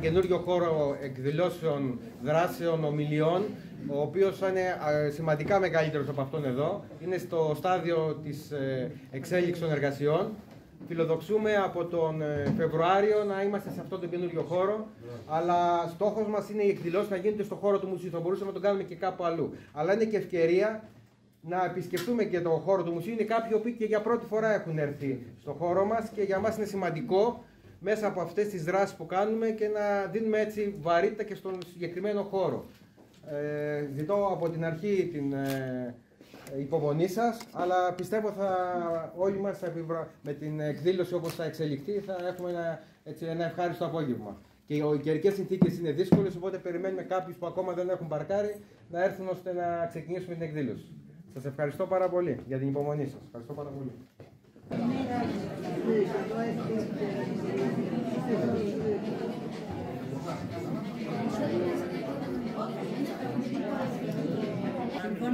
καινούριο χώρο εκδηλώσεων, δράσεων, ομιλιών, ο οποίος θα είναι σημαντικά μεγαλύτερος από αυτόν εδώ. Είναι στο στάδιο της εξέλιξης των εργασιών. Φιλοδοξούμε από τον Φεβρουάριο να είμαστε σε αυτόν τον καινούριο χώρο, αλλά στόχος μας είναι οι εκδηλώσεις να γίνονται στο χώρο του μουσείου. Θα μπορούσαμε να τον κάνουμε και κάπου αλλού. Αλλά είναι και ευκαιρία να επισκεφτούμε και τον χώρο του μουσείου. Είναι κάποιοι που και για πρώτη φορά έχουν έρθει στο χώρο μας και για μας είναι σημαντικό μέσα από αυτές τις δράσεις που κάνουμε και να δίνουμε έτσι βαρύτητα και στον συγκεκριμένο χώρο. Ζητώ από την αρχή την υπομονή σας, αλλά πιστεύω όλοι μας με την εκδήλωση όπως θα εξελιχθεί θα έχουμε ένα ευχάριστο απόγευμα. Και οι καιρικές συνθήκες είναι δύσκολες, οπότε περιμένουμε κάποιους που ακόμα δεν έχουν παρκάρει να έρθουν ώστε να ξεκινήσουμε την εκδήλωση. Σας ευχαριστώ πάρα πολύ για την υπομονή σας. Ευχαριστώ πάρα πολύ.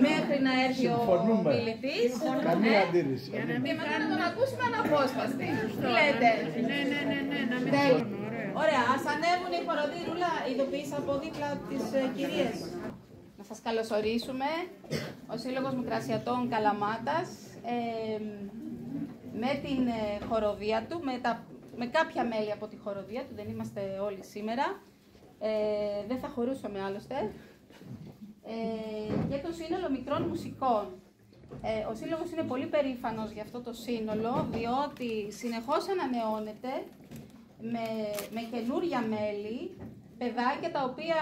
Μέχρι να έρθει ο μιλητής. Καμία αντίρρηση. Και μετά να τον ακούσουμε αναπόσπαστη. Τι λέτε? Ναι. Ωραία, ας ανέβουν οι χοροδοί. Ρούλα, ειδοποιείς από δίπλα τις κυρίες. Να σας καλωσορίσουμε. Ο Σύλλογος Μικρασιατών Καλαμάτας με την χοροδία του, με κάποια μέλη από τη χοροδία του, δεν είμαστε όλοι σήμερα. Δεν θα χωρούσαμε άλλωστε. Και το σύνολο μικρών μουσικών. Ο Σύλλογος είναι πολύ περήφανος για αυτό το σύνολο, διότι συνεχώς ανανεώνεται με καινούρια μέλη, παιδάκια τα οποία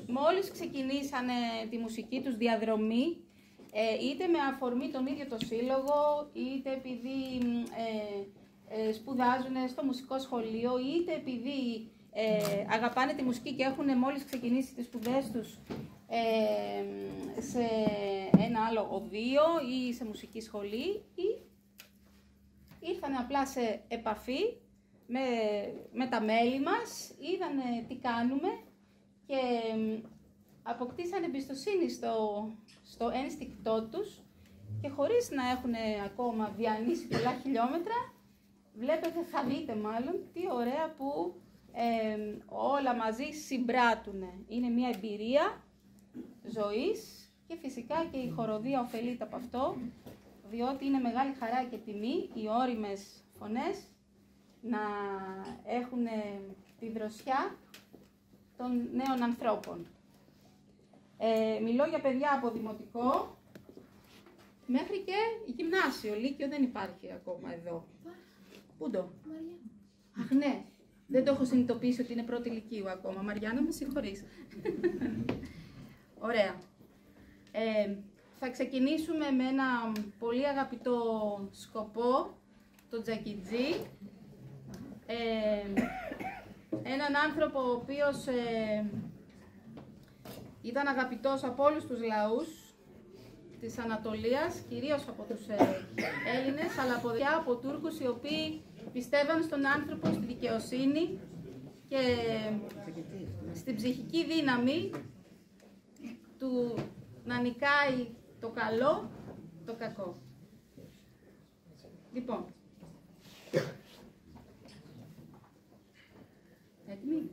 μόλις ξεκινήσανε τη μουσική τους διαδρομή, είτε με αφορμή τον ίδιο το Σύλλογο, είτε επειδή σπουδάζουν στο μουσικό σχολείο, είτε επειδή αγαπάνε τη μουσική και έχουν μόλις ξεκινήσει τις σπουδές τους σε ένα άλλο οδείο ή σε μουσική σχολή, ή ήρθαν απλά σε επαφή με τα μέλη μας, είδανε τι κάνουμε και αποκτήσαν εμπιστοσύνη στο ένστικτό τους και χωρίς να έχουν ακόμα διανύσει πολλά χιλιόμετρα, βλέπετε, θα δείτε μάλλον, τι ωραία που όλα μαζί συμπράττουν. Είναι μια εμπειρία ζωής και φυσικά και η χοροδία ωφελείται από αυτό, διότι είναι μεγάλη χαρά και τιμή οι ώριμες φωνές να έχουν τη δροσιά των νέων ανθρώπων. Μιλώ για παιδιά από δημοτικό μέχρι και γυμνάσιο, λύκειο δεν υπάρχει ακόμα εδώ. Πού το? Αχ ναι, δεν το έχω συνειδητοποιήσει ότι είναι πρώτη λυκείου ακόμα. Μαριάννα, με συγχωρείς. Ωραία. Θα ξεκινήσουμε με ένα πολύ αγαπητό σκοπό, το τζακιτζί. Έναν άνθρωπο ο οποίος ήταν αγαπητός από όλους τους λαούς της Ανατολίας, κυρίως από τους Έλληνες, αλλά από Τούρκους οι οποίοι πιστεύαν στον άνθρωπο, στη δικαιοσύνη και στην ψυχική δύναμη του να νικάει το καλό, το κακό. Λοιπόν, έτοιμοι?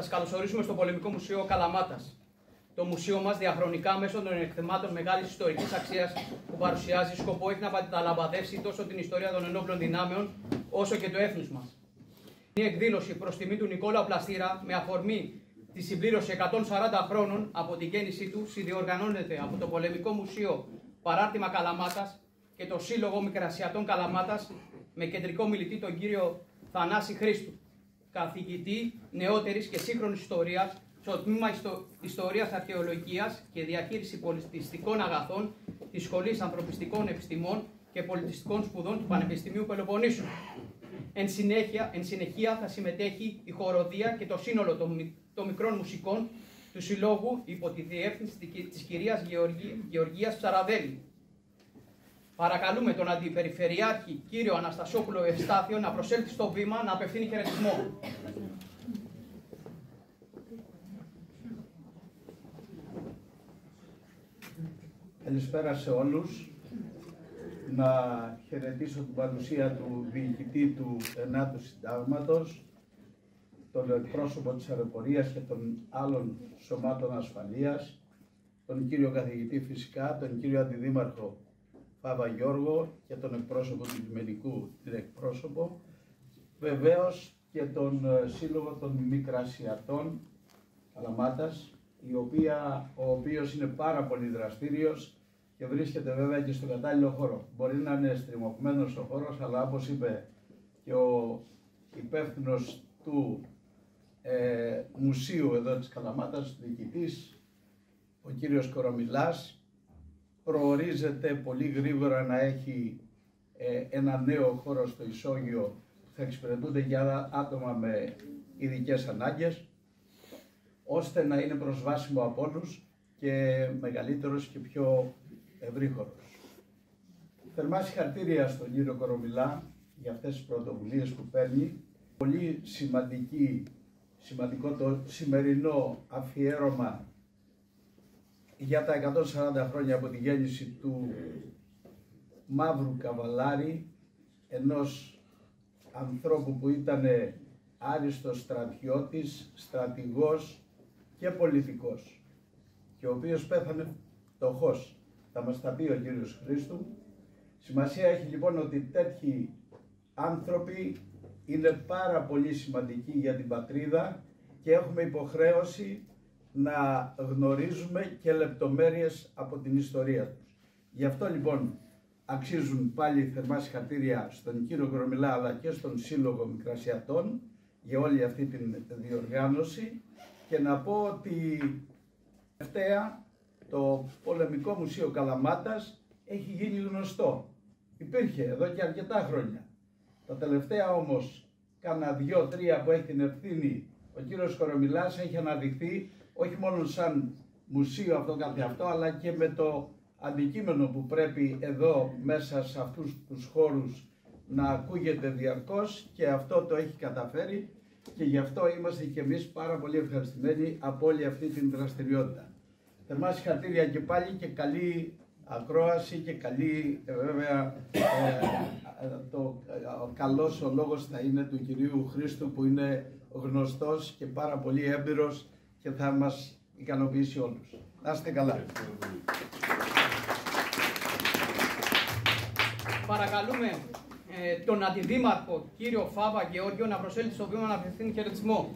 σας καλωσορίσουμε στο Πολεμικό Μουσείο Καλαμάτας. Το μουσείο μας διαχρονικά μέσω των εκθεμάτων μεγάλης ιστορικής αξίας που παρουσιάζει σκοπό έχει να μεταλαμπαδεύσει τόσο την ιστορία των ενόπλων δυνάμεων όσο και του έθνους μας. Η εκδήλωση προς τιμή του Νικόλαου Πλαστήρα με αφορμή τη συμπλήρωση 140 χρόνων από την γέννησή του συνδιοργανώνεται από το Πολεμικό Μουσείο Παράρτημα Καλαμάτας και το Σύλλογο Μικρασιατών Καλαμάτας με κεντρικό μιλητή τον κύριο Θανάση Χρήστου, καθηγητή νεότερης και σύγχρονης ιστορίας στο τμήμα Ιστορίας Αρχαιολογίας και Διαχείριση Πολιτιστικών Αγαθών της Σχολής Ανθρωπιστικών Επιστημών και Πολιτιστικών Σπουδών του Πανεπιστημίου Πελοποννήσου. Εν συνεχεία θα συμμετέχει η χοροδία και το σύνολο των μικρών μουσικών του Συλλόγου υπό τη διεύθυνση της κυρίας Γεωργίας Ψαραδέλη. Παρακαλούμε τον Αντιπεριφερειάρχη κύριο Αναστασόπουλο Ευστάθιο να προσέλθει στο βήμα να απευθύνει χαιρετισμό. Καλησπέρα σε όλους. Να χαιρετήσω την παρουσία του διοικητή του 9ου Συντάγματος, τον εκπρόσωπο της αεροπορίας και των άλλων σωμάτων ασφαλείας, τον κύριο καθηγητή φυσικά, τον κύριο Αντιδήμαρχο Φάβα Γιώργο και τον εκπρόσωπο του Λιμενικού, την εκπρόσωπο, βεβαίως και τον Σύλλογο των Μικρασιατών Καλαμάτας, ο οποίος είναι πάρα πολύ δραστήριος και βρίσκεται βέβαια και στον κατάλληλο χώρο. Μπορεί να είναι στριμωγμένος ο χώρος, αλλά όπως είπε και ο υπεύθυνος του μουσείου εδώ της Καλαμάτας, διοικητής, ο κύριος Κορομιλάς, προορίζεται πολύ γρήγορα να έχει ένα νέο χώρο στο ισόγειο που θα εξυπηρετούνται για άτομα με ειδικές ανάγκες, ώστε να είναι προσβάσιμο από όλους και μεγαλύτερος και πιο ευρύχωρος. Θερμά συγχαρητήρια στον κύριο Κορομιλά για αυτές τις πρωτοβουλίες που παίρνει. Πολύ σημαντικό το σημερινό αφιέρωμα για τα 140 χρόνια από τη γέννηση του Μαύρου Καβαλάρη, ενός ανθρώπου που ήταν άριστος στρατιώτης, στρατηγός και πολιτικός και ο οποίος πέθανε φτωχός. Θα μας τα πει ο κύριος Χρήστου. Σημασία έχει λοιπόν ότι τέτοιοι άνθρωποι είναι πάρα πολύ σημαντικοί για την πατρίδα και έχουμε υποχρέωση να γνωρίζουμε και λεπτομέρειες από την ιστορία τους. Γι' αυτό λοιπόν αξίζουν πάλι θερμά συγχαρητήρια στον κύριο Κορομιλά αλλά και στον Σύλλογο Μικρασιατών για όλη αυτή την διοργάνωση και να πω ότι τελευταία το Πολεμικό Μουσείο Καλαμάτας έχει γίνει γνωστό. Υπήρχε εδώ και αρκετά χρόνια. Τα τελευταία όμως κάνα 2-3 που έχει την ευθύνη ο κύριος Κορομιλάς έχει αναδειχθεί όχι μόνο σαν μουσείο αυτό καθεαυτό αλλά και με το αντικείμενο που πρέπει εδώ μέσα σε αυτούς τους χώρους να ακούγεται διαρκώς και αυτό το έχει καταφέρει και γι' αυτό είμαστε και εμείς πάρα πολύ ευχαριστημένοι από όλη αυτή την δραστηριότητα. Θερμά συγχαρητήρια και πάλι και καλή ακρόαση και καλή βέβαια ο καλός ο λόγος θα είναι του κυρίου Χρήστου που είναι γνωστός και πάρα πολύ έμπειρος και θα μας ικανοποιήσει όλους. Να είστε καλά. Παρακαλούμε τον Αντιδήμαρχο κύριο Φάβα Γεώργιο να προσέλθει στο βήμα να απευθύνει χαιρετισμό.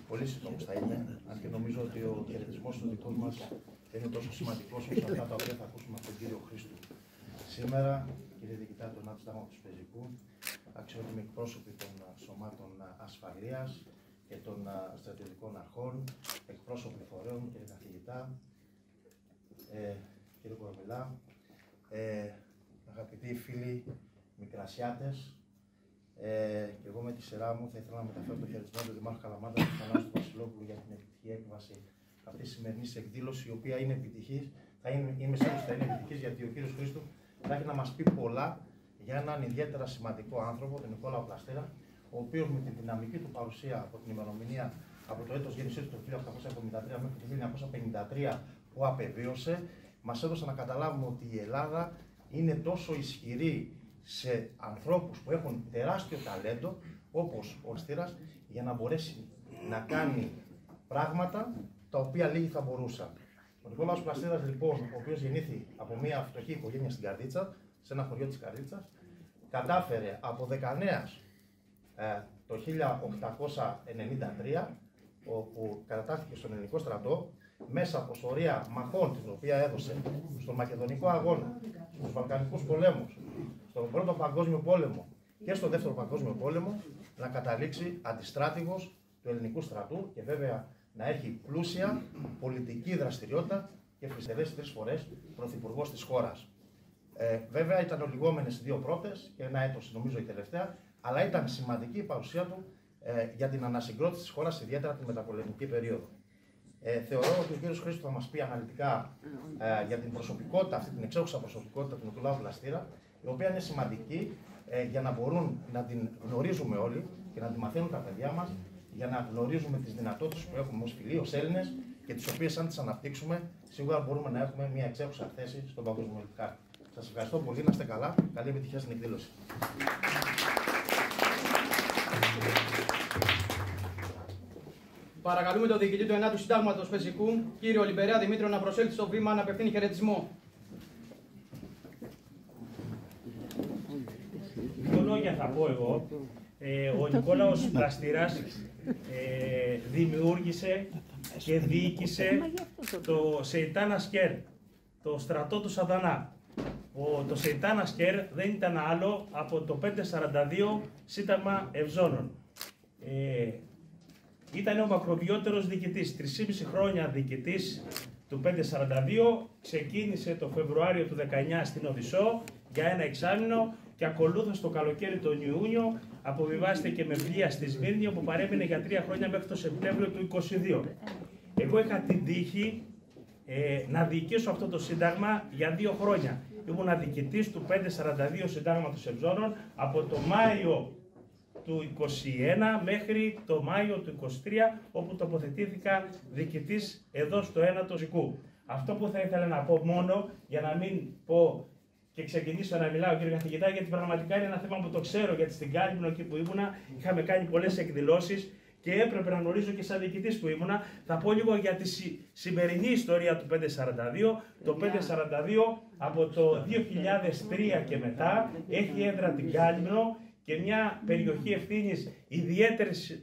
Πολύ σύντομος θα είναι, αν και νομίζω ότι ο χαιρετισμός του δικού μας είναι τόσο σημαντικός όσο αυτά τα οποία θα ακούσουμε από τον κύριο Χρήστο. Σήμερα, κύριε Διοικητά του 9ου Συντάγματος του Πεζικού, αξιότιμοι εκπρόσωποι των σωμάτων ασφαλείας και των στρατιωτικών αρχών, εκπρόσωποι φορέων, κύριε καθηγητά, κύριε Κορομιλά, αγαπητοί φίλοι μικρασιάτες, και εγώ με τη σειρά μου θα ήθελα να μεταφέρω το χαιρετισμό του Δημάρχου Καλαμάτας και του Θανάση Βασιλόπουλου για την επιτυχή έκβαση αυτή τη σημερινή εκδήλωση, η οποία είναι επιτυχής. Είμαι σίγουρος ότι θα είναι επιτυχής γιατί ο κύριος Χρήστου θα έχει να μας πει πολλά για έναν ιδιαίτερα σημαντικό άνθρωπο, τον Νικόλαο Πλαστήρα, ο οποίος με την δυναμική του παρουσία από την ημερομηνία από το έτος γέννησής του το 1873 μέχρι το 1953 που απεβίωσε, μας έδωσε να καταλάβουμε ότι η Ελλάδα είναι τόσο ισχυρή σε ανθρώπους που έχουν τεράστιο ταλέντο, όπως ο Στήρας, για να μπορέσει να κάνει πράγματα τα οποία λίγοι θα μπορούσαν. Ο Νικόλαος Πλαστήρας, λοιπόν, ο οποίος γεννήθη από μια φτωχή οικογένεια στην Καρδίτσα, σε ένα χωριό της Καρδίτσας, κατάφερε από 19 το 1893, όπου κατατάχθηκε στον ελληνικό στρατό, μέσα από σωρία μαχών την οποία έδωσε στον Μακεδονικό αγώνα, στους Βαλκανικούς πολέμους, στον Πρώτο Παγκόσμιο Πόλεμο και στον Δεύτερο Παγκόσμιο Πόλεμο, να καταλήξει αντιστράτηγος του ελληνικού στρατού και βέβαια να έχει πλούσια πολιτική δραστηριότητα και φυστερέσει 3 φορές πρωθυπουργός της χώρας. Βέβαια ήταν ολιγόμενες οι 2 πρώτες και ένα έτος νομίζω η τελευταία, αλλά ήταν σημαντική η παρουσία του για την ανασυγκρότηση της χώρας, ιδιαίτερα τη μεταπολεμική περίοδο. Θεωρώ ότι ο κ. Χρήστος θα μας πει αναλυτικά για την προσωπικότητα, αυτή την εξέχουσα προσωπικότητα του Νικολάου Πλαστήρα, η οποία είναι σημαντική για να μπορούν να την γνωρίζουμε όλοι και να τη μαθαίνουν τα παιδιά μας, για να γνωρίζουμε τις δυνατότητες που έχουμε ως φιλοί, ως Έλληνες και τις οποίες, αν τις αναπτύξουμε, σίγουρα μπορούμε να έχουμε μια εξέχουσα θέση στον παγκόσμιο χάρτη. Σας ευχαριστώ πολύ, να είστε καλά. Καλή επιτυχία στην εκδήλωση. Παρακαλούμε τον διοικητή του 9ου Συντάγματος Πεζικού, κύριο Λιμπερέα Δημήτριο, να προσέλθει στο βήμα να απευθύνει χαιρετισμό. Δύο λόγια θα πω εγώ. Ο Νικόλαος Πλαστήρας δημιούργησε και διοίκησε το Σεϊτάν Ασκέρ, το στρατό του Σαντανά. Το Σεϊτάν Ασκέρ δεν ήταν άλλο από το 542 Σύνταγμα Ευζώνων. Ήταν ο μακροβιότερος διοικητής, 3,5 χρόνια διοικητής του 542, ξεκίνησε το Φεβρουάριο του 19 στην Οδυσσό για ένα εξάμηνο και ακολούθως το καλοκαίρι τον Ιούνιο αποβιβάστηκε με πλοία στη Σμύρνη, όπου παρέμεινε για 3 χρόνια μέχρι το Σεπτέμβριο του 22. Εγώ είχα την τύχη να διοικήσω αυτό το σύνταγμα για 2 χρόνια. Ήμουν διοικητής του 542 Συντάγματος Ευζώνων από το Μάιο του 21 μέχρι το Μάιο του 23, όπου τοποθετήθηκα διοικητής εδώ στο 9ο Ζικού. Αυτό που θα ήθελα να πω μόνο, για να μην πω και ξεκινήσω να μιλάω, κύριε καθηγητά, γιατί πραγματικά είναι ένα θέμα που το ξέρω, γιατί στην Κάλυμνο, εκεί που ήμουνα, είχαμε κάνει πολλές εκδηλώσεις και έπρεπε να γνωρίζω και σαν διοικητής που ήμουνα. Θα πω λίγο για τη σημερινή ιστορία του 542. Το 542 από το 2003 και μετά έχει έδρα την Κάλυμνο και μια περιοχή ευθύνης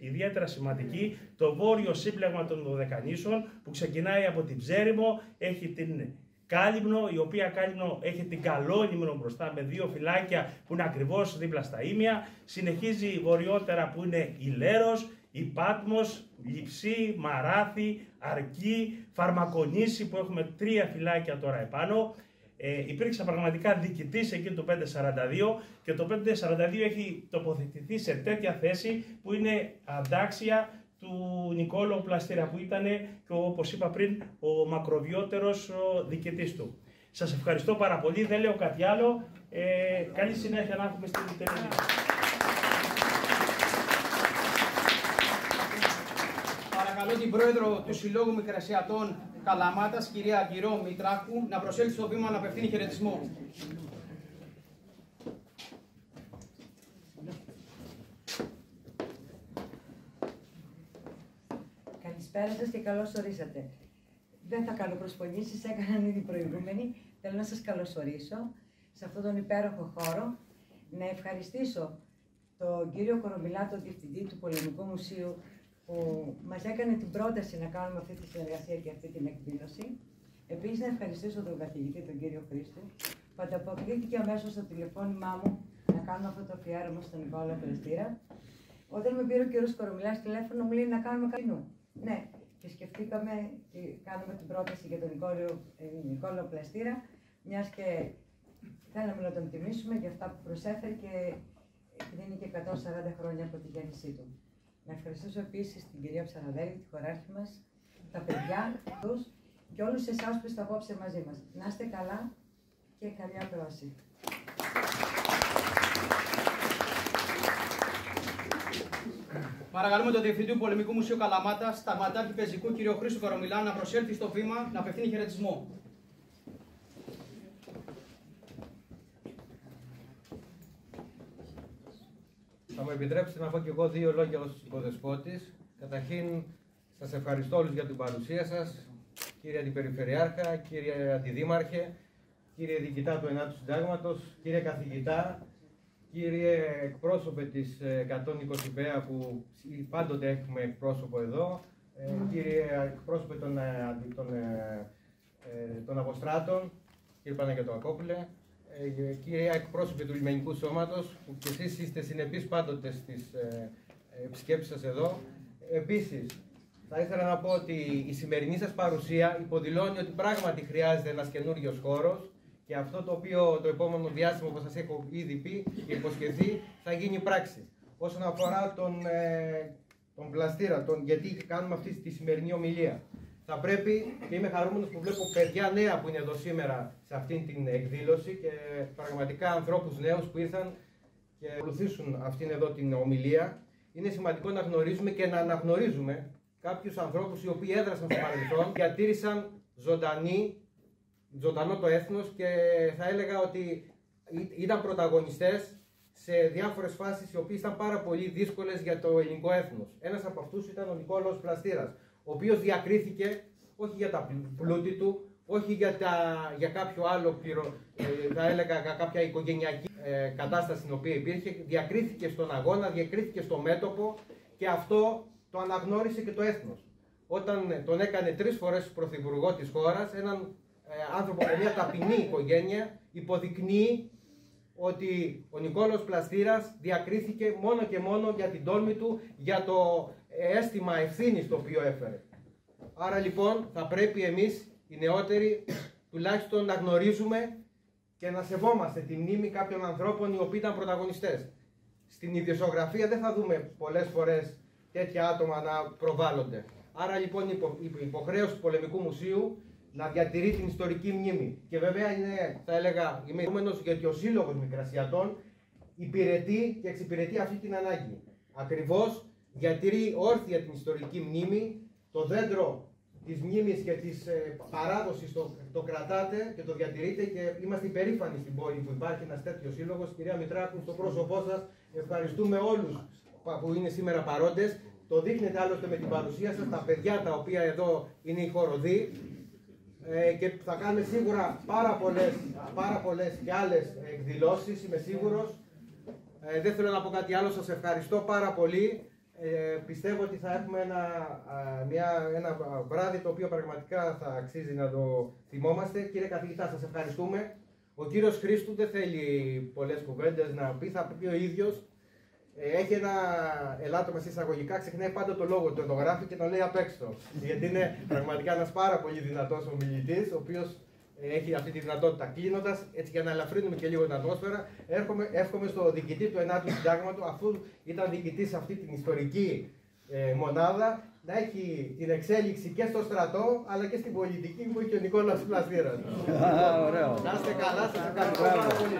ιδιαίτερα σημαντική, το βόρειο σύμπλεγμα των Δωδεκανήσων, που ξεκινάει από την Ψέριμο, έχει την Κάλυμνο, η οποία Κάλυμνο έχει την Καλόνυμνο μπροστά με 2 φυλάκια που είναι ακριβώς δίπλα στα Ήμια, συνεχίζει βορειότερα που είναι η Λέρος, η Πάτμος, Λειψή, Μαράθη, Αρκή, Φαρμακονήσι, που έχουμε 3 φυλάκια τώρα επάνω. Υπήρξα πραγματικά διοικητής εκεί το 542 και το 542 έχει τοποθετηθεί σε τέτοια θέση που είναι αντάξια του Νικόλαου Πλαστήρα, που ήταν και, όπως είπα πριν, ο μακροβιότερος διοικητής του. Σας ευχαριστώ πάρα πολύ, δεν λέω κάτι άλλο. Καλή συνέχεια να έχουμε στην τελική. Παρακαλώ την πρόεδρο του Συλλόγου Μικρασιατών Καλαμάτας, κυρία Αργυρό Μητράκου, να προσέλθει στο βήμα να απευθύνει χαιρετισμό. Καλησπέρα σας και καλώς ορίσατε. Δεν θα κάνω προσφωνήσεις, έκαναν ήδη προηγούμενοι. Θέλω να σας καλωσορίσω σε αυτόν τον υπέροχο χώρο. Να ευχαριστήσω τον κύριο Κορομιλά, τον Διευθυντή του Πολεμικού Μουσείου, που μας έκανε την πρόταση να κάνουμε αυτή τη συνεργασία και αυτή την εκδήλωση. Επίσης, να ευχαριστήσω τον καθηγητή, τον κύριο Χρήστο, που ανταποκρίθηκε αμέσως στο τηλεφώνημά μου να κάνουμε αυτό το αφιέρωμα στον Νικόλαο Πλαστήρα. Όταν με πήρε ο κύριος Κορομιλάς τηλέφωνο, μου λέει να κάνουμε καλλινού. Ναι, και σκεφτήκαμε και κάνουμε την πρόταση για τον Νικόλαο Πλαστήρα, μιας και θέλαμε να τον τιμήσουμε για αυτά που προσέφερε και είναι και 140 χρόνια από τη γέννησή του. Να ευχαριστήσω επίσης την κυρία Ψαραδέλη, τη χωράρχη μας, τα παιδιά τους και όλους εσάς που είστε απόψε μαζί μας. Να είστε καλά και καλή ακρόαση. Παρακαλούμε τον Διευθυντή του Πολεμικού Μουσείου Καλαμάτας, Σταγματάρχη Πεζικού, κύριο Χρήστο Κορομιλά, να προσέλθει στο βήμα να απευθύνει χαιρετισμό. Θα μου επιτρέψετε να πω και εγώ δύο λόγια ως υποδεσπότης. Καταρχήν, σας ευχαριστώ όλους για την παρουσία σας, κύριε Αντιπεριφερειάρχα, κύριε Αντιδήμαρχε, κύριε Διοικητά του 9ου Συντάγματος, κύριε Καθηγητά, κύριε εκπρόσωπε της 120 που πάντοτε έχουμε εκπρόσωπο εδώ, κύριε εκπρόσωπε των Αποστράτων, κύριε Παναγιωτοακόπουλε, κύριε εκπρόσωπε του Λιμενικού Σώματος, που και εσείς είστε συνεπείς πάντοτε στις επισκέψεις σας εδώ. Επίσης, θα ήθελα να πω ότι η σημερινή σας παρουσία υποδηλώνει ότι πράγματι χρειάζεται ένας καινούριος χώρος και αυτό το οποίο το επόμενο διάστημα, όπως σας έχω ήδη πει και υποσχεθεί, θα γίνει πράξη. Όσον αφορά τον πλαστήρα, γιατί κάνουμε αυτή τη σημερινή ομιλία, θα πρέπει, και είμαι χαρούμενος που βλέπω παιδιά νέα που είναι εδώ σήμερα σε αυτήν την εκδήλωση και πραγματικά ανθρώπους νέους που ήρθαν και ακολουθήσουν αυτήν εδώ την ομιλία. Είναι σημαντικό να γνωρίζουμε και να αναγνωρίζουμε κάποιους ανθρώπους οι οποίοι έδρασαν στο παρελθόν, διατήρησαν ζωντανό το έθνος και θα έλεγα ότι ήταν πρωταγωνιστές σε διάφορες φάσεις οι οποίες ήταν πάρα πολύ δύσκολες για το ελληνικό έθνος. Ένας από αυτούς ήταν ο Νικόλαος Πλαστήρας, ο οποίος διακρίθηκε όχι για τα πλούτη του, όχι για κάποιο άλλο θα έλεγα κάποια οικογενειακή κατάσταση στην οποία υπήρχε, διακρίθηκε στον αγώνα, διακρίθηκε στο μέτωπο και αυτό το αναγνώρισε και το έθνος. Όταν τον έκανε 3 φορές πρωθυπουργό της χώρας, έναν άνθρωπο από μια ταπεινή οικογένεια, υποδεικνύει ότι ο Νικόλαος Πλαστήρας διακρίθηκε μόνο και μόνο για την τόλμη του, για το αίσθημα ευθύνης το οποίο έφερε. Άρα λοιπόν θα πρέπει εμείς οι νεότεροι τουλάχιστον να γνωρίζουμε και να σεβόμαστε τη μνήμη κάποιων ανθρώπων οι οποίοι ήταν πρωταγωνιστές. Στην ιδιοσιογραφία δεν θα δούμε πολλές φορές τέτοια άτομα να προβάλλονται. Άρα λοιπόν η υποχρέωση του Πολεμικού Μουσείου να διατηρεί την ιστορική μνήμη. Και βέβαια είναι, θα έλεγα, είμαι ευχαριστημένος γιατί ο Σύλλογος Μικρασιατών υπηρετεί και εξυπηρετεί αυτή την ανάγκη. Ακριβώς διατηρεί όρθια την ιστορική μνήμη, το δέντρο της μνήμης και της παράδοσης το κρατάτε και το διατηρείτε και είμαστε υπερήφανοι στην πόλη που υπάρχει ένας τέτοιος σύλλογος. Κυρία Μητράκου, στο πρόσωπό σας ευχαριστούμε όλους που είναι σήμερα παρόντες. Το δείχνετε άλλωστε με την παρουσία σας, τα παιδιά τα οποία εδώ είναι οι χοροδοί και θα κάνουμε σίγουρα πάρα πολλές και άλλες εκδηλώσεις, είμαι σίγουρος. Δεν θέλω να πω κάτι άλλο, σας ευχαριστώ πάρα πολύ. Πιστεύω ότι θα έχουμε ένα βράδυ το οποίο πραγματικά θα αξίζει να το θυμόμαστε. Κύριε Καθηγητά, σας ευχαριστούμε. Ο κύριος Χρήστου δεν θέλει πολλές κουβέντες να πει, θα πει ο ίδιος. Έχει ένα ελάττωμα σε εισαγωγικά, ξεχνάει πάντα το λόγο του, το γράφει και το λέει απ' έξω. Γιατί είναι πραγματικά ένας πάρα πολύ δυνατός ομιλητής, ο οποίος έχει αυτή τη δυνατότητα. Κλείνοντας, έτσι για να ελαφρύνουμε και λίγο την ατμόσφαιρα, εύχομαι στο διοικητή του 9ου Συντάγματος, αφού ήταν διοικητής σε αυτή την ιστορική μονάδα, να έχει την εξέλιξη και στο στρατό, αλλά και στην πολιτική που έχει ο Νικόλαος Πλαστήρας. Να είστε καλά, σας ευχαριστώ πάρα πολύ.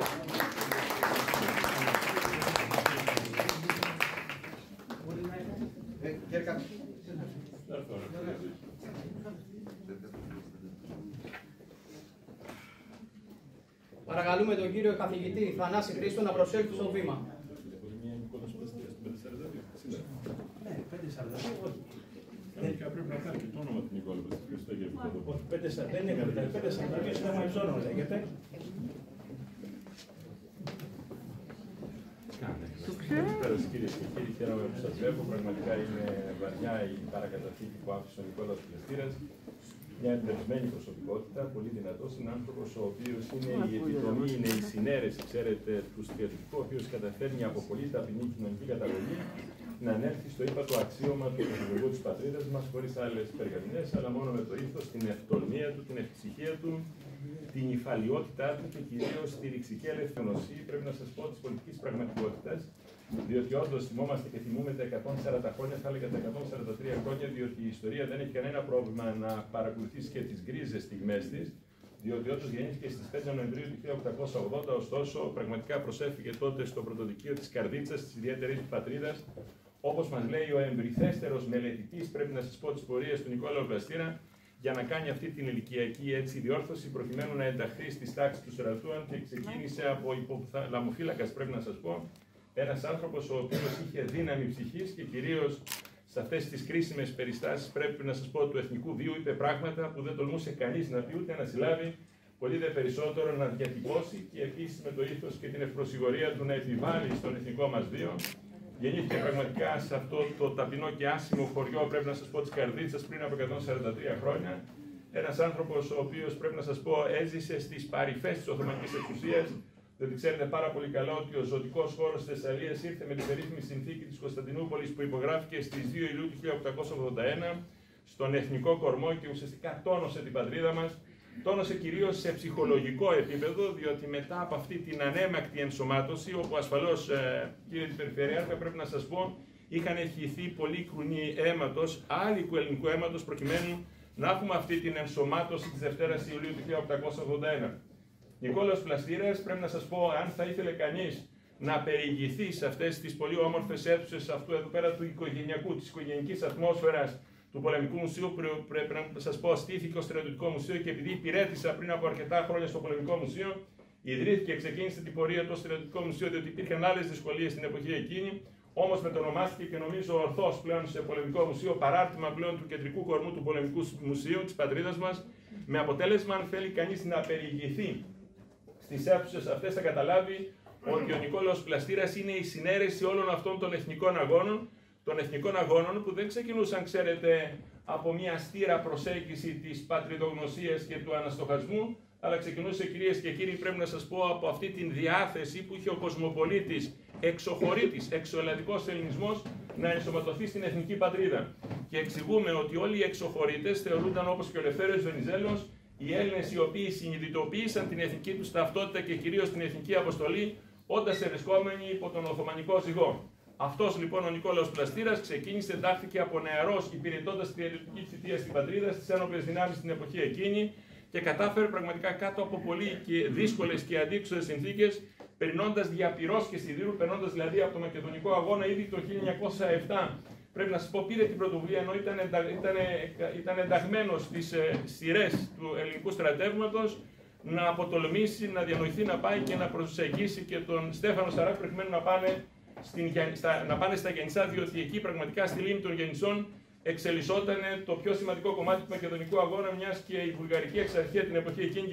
Παρακαλούμε τον κύριο καθηγητή Θανάση Χρήστο να προσέλθει στο βήμα. Γενικά πρέπει να κάνει και το όνομα του Νικόλα Χριστό για επίπεδο. Όχι, 542 είναι μαϊζόνο λέγεται. Καλησπέρα κυρίες και κύριοι, χαίρομαι που σας βλέπω. Πραγματικά είναι βαριά η παρακαταθήκη που άφησε ο Νικόλαος Πλαστήρας. Μια εμπνευσμένη προσωπικότητα, πολύ δυνατός, είναι άνθρωπος ο οποίος είναι η επιτομή, είναι η συνέρεση, ξέρετε, του στρατιωτικού, ο οποίος καταφέρνει από πολύ ταπεινή κοινωνική καταγωγή να ανέλθει στο ύπατο αξίωμα του πρωθυπουργού της πατρίδας μας, χωρίς άλλες περγαμηνές, αλλά μόνο με το ήθος, την ευτολμία του, την ευτυχία του, την υφαλιότητά του και κυρίως τη ρηξική ελευθερονοσία, πρέπει να σας πω, της πολιτικής πραγματικότητας. Διότι όντως θυμόμαστε και θυμούμε τα 140 χρόνια, θα έλεγα τα 143 χρόνια, διότι η ιστορία δεν έχει κανένα πρόβλημα να παρακολουθήσει και τις γκρίζες στιγμές της, διότι όντως γεννήθηκε στις 5 Νοεμβρίου του 1880, ωστόσο πραγματικά προσέφηκε τότε στο πρωτοδικείο της Καρδίτσας, της ιδιαίτερης του πατρίδας, όπως μας λέει ο εμπειριθέστερος μελετητής, πρέπει να σας πω, της πορείας του Νικόλαου Πλαστήρα, για να κάνει αυτή την ηλικιακή διόρθωση, προκειμένου να ενταχθεί στις τάξεις του στρατού και ξεκίνησε από λαμοφύλακας, πρέπει να σας πω, Ένας άνθρωπος ο οποίος είχε δύναμη ψυχής και κυρίως σε αυτές τις κρίσιμες περιστάσεις, πρέπει να σας πω, του εθνικού βίου, είπε πράγματα που δεν τολμούσε κανείς να πει ούτε να συλλάβει, πολύ δε περισσότερο να διατυπώσει, και επίσης με το ήθος και την ευπροσιγωρία του να επιβάλλει στον εθνικό μας βίο. Γεννήθηκε πραγματικά σε αυτό το ταπεινό και άσημο χωριό, πρέπει να σας πω, της Καρδίτσας πριν από 143 χρόνια. Ένας άνθρωπος ο οποίος, πρέπει να σας πω, έζησε στις παρυφές της Οθωμανικής εξουσίας, διότι ξέρετε πάρα πολύ καλά ότι ο ζωτικός χώρος της Θεσσαλίας ήρθε με την περίφημη συνθήκη της Κωνσταντινούπολης που υπογράφηκε στις 2 Ιουλίου του 1881 στον εθνικό κορμό και ουσιαστικά τόνωσε την πατρίδα μας. Τόνωσε κυρίως σε ψυχολογικό επίπεδο, διότι μετά από αυτή την ανέμακτη ενσωμάτωση, όπου ασφαλώς, κύριε της Περιφερειάρχα, πρέπει να σας πω, είχαν χυθεί πολύ κρουνοί αίματος, άλικου ελληνικού αίματος, προκειμένου να έχουμε αυτή την ενσωμάτωση της Δευτέρας Ιουλίου του 1881. Νικόλαος Πλαστήρας, πρέπει να σας πω, αν θα ήθελε κανείς να περιηγηθεί σε αυτές τις πολύ όμορφες αίθουσες αυτού εδώ πέρα του οικογενειακού, της οικογενειακής ατμόσφαιρας του Πολεμικού Μουσείου, πρέπει να σας πω, στήθηκε ως στρατιωτικό μουσείο, και επειδή υπηρέτησα πριν από αρκετά χρόνια στο Πολεμικό Μουσείο, ιδρύθηκε και ξεκίνησε την πορεία του στρατιωτικό μουσείο, διότι υπήρχαν άλλες δυσκολίες στην εποχή εκείνη. Όμως μετονομάστηκε και νομίζω ορθώς πλέον σε Πολεμικό Μουσείο, παράρτημα πλέον του κεντρικού κορμού του Πολεμικού Μουσείου της πατρίδας μας, με αποτέλεσμα, αν θέλει κανείς να περιηγηθεί στις αίθουσες αυτές, θα καταλάβει ότι ο Νικόλαος Πλαστήρας είναι η συνέρεση όλων αυτών των εθνικών αγώνων, που δεν ξεκινούσαν, ξέρετε, από μια στήρα προσέγγιση της πατριδογνωσίας και του αναστοχασμού, αλλά ξεκινούσε, κυρίες και κύριοι, πρέπει να σας πω, από αυτή την διάθεση που είχε ο κοσμοπολίτης, εξωχωρίτης, εξωελλαδικός ελληνισμός, να ενσωματωθεί στην εθνική πατρίδα. Και εξηγούμε ότι όλοι οι εξωχωρίτες θεωρούνταν, όπως και ο Ελευθέριος Βενιζέλος, οι Έλληνες οι οποίοι συνειδητοποίησαν την εθνική τους ταυτότητα και κυρίως την εθνική αποστολή, όντας ευρισκόμενοι υπό τον Οθωμανικό ζυγό. Αυτός λοιπόν ο Νικόλαος Πλαστήρας ξεκίνησε, εντάχθηκε από νεαρός, υπηρετώντας τη στρατιωτική θητεία στην πατρίδα, στις ένοπλες δυνάμεις στην εποχή εκείνη, και κατάφερε πραγματικά κάτω από πολύ και δύσκολες και αντίξωες συνθήκες, περνώντας διαπυρός και σιδήρου, περνώντας δηλαδή από το Μακεδονικό αγώνα ήδη το 1907. Πρέπει να σας πω, πήρε την πρωτοβουλία, ενώ ήταν ενταγμένος στις σειρές του ελληνικού στρατεύματος, να αποτολμήσει, να διανοηθεί να πάει και να προσεγγίσει και τον Στέφανο Σαράκη, προκειμένου να πάνε στα Γεννησά, διότι εκεί πραγματικά στη λίμνη των Γεννησών εξελισσόταν το πιο σημαντικό κομμάτι του Μακεδονικού αγώνα, μιας και η βουλγαρική εξαρχία την εποχή εκείνη,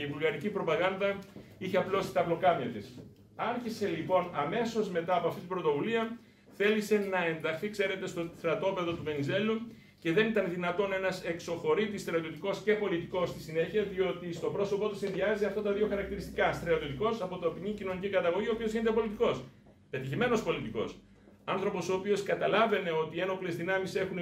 η βουλγαρική προπαγάνδα είχε απλώσει τα μπλοκάμια της. Άρχισε λοιπόν αμέσως μετά από αυτή την πρωτοβουλία, θέλησε να ενταχθεί, ξέρετε, στο στρατόπεδο του Βενιζέλου, και δεν ήταν δυνατόν ένας εξωχωρήτης στρατιωτικός και πολιτικός στη συνέχεια, διότι στο πρόσωπό του συνδυάζει αυτά τα δύο χαρακτηριστικά. Στρατιωτικός από τοπική κοινωνική καταγωγή, ο οποίος γίνεται πολιτικός. Πετυχημένος πολιτικός. Άνθρωπος ο οποίος καταλάβαινε ότι οι ένοπλες δυνάμεις έχουν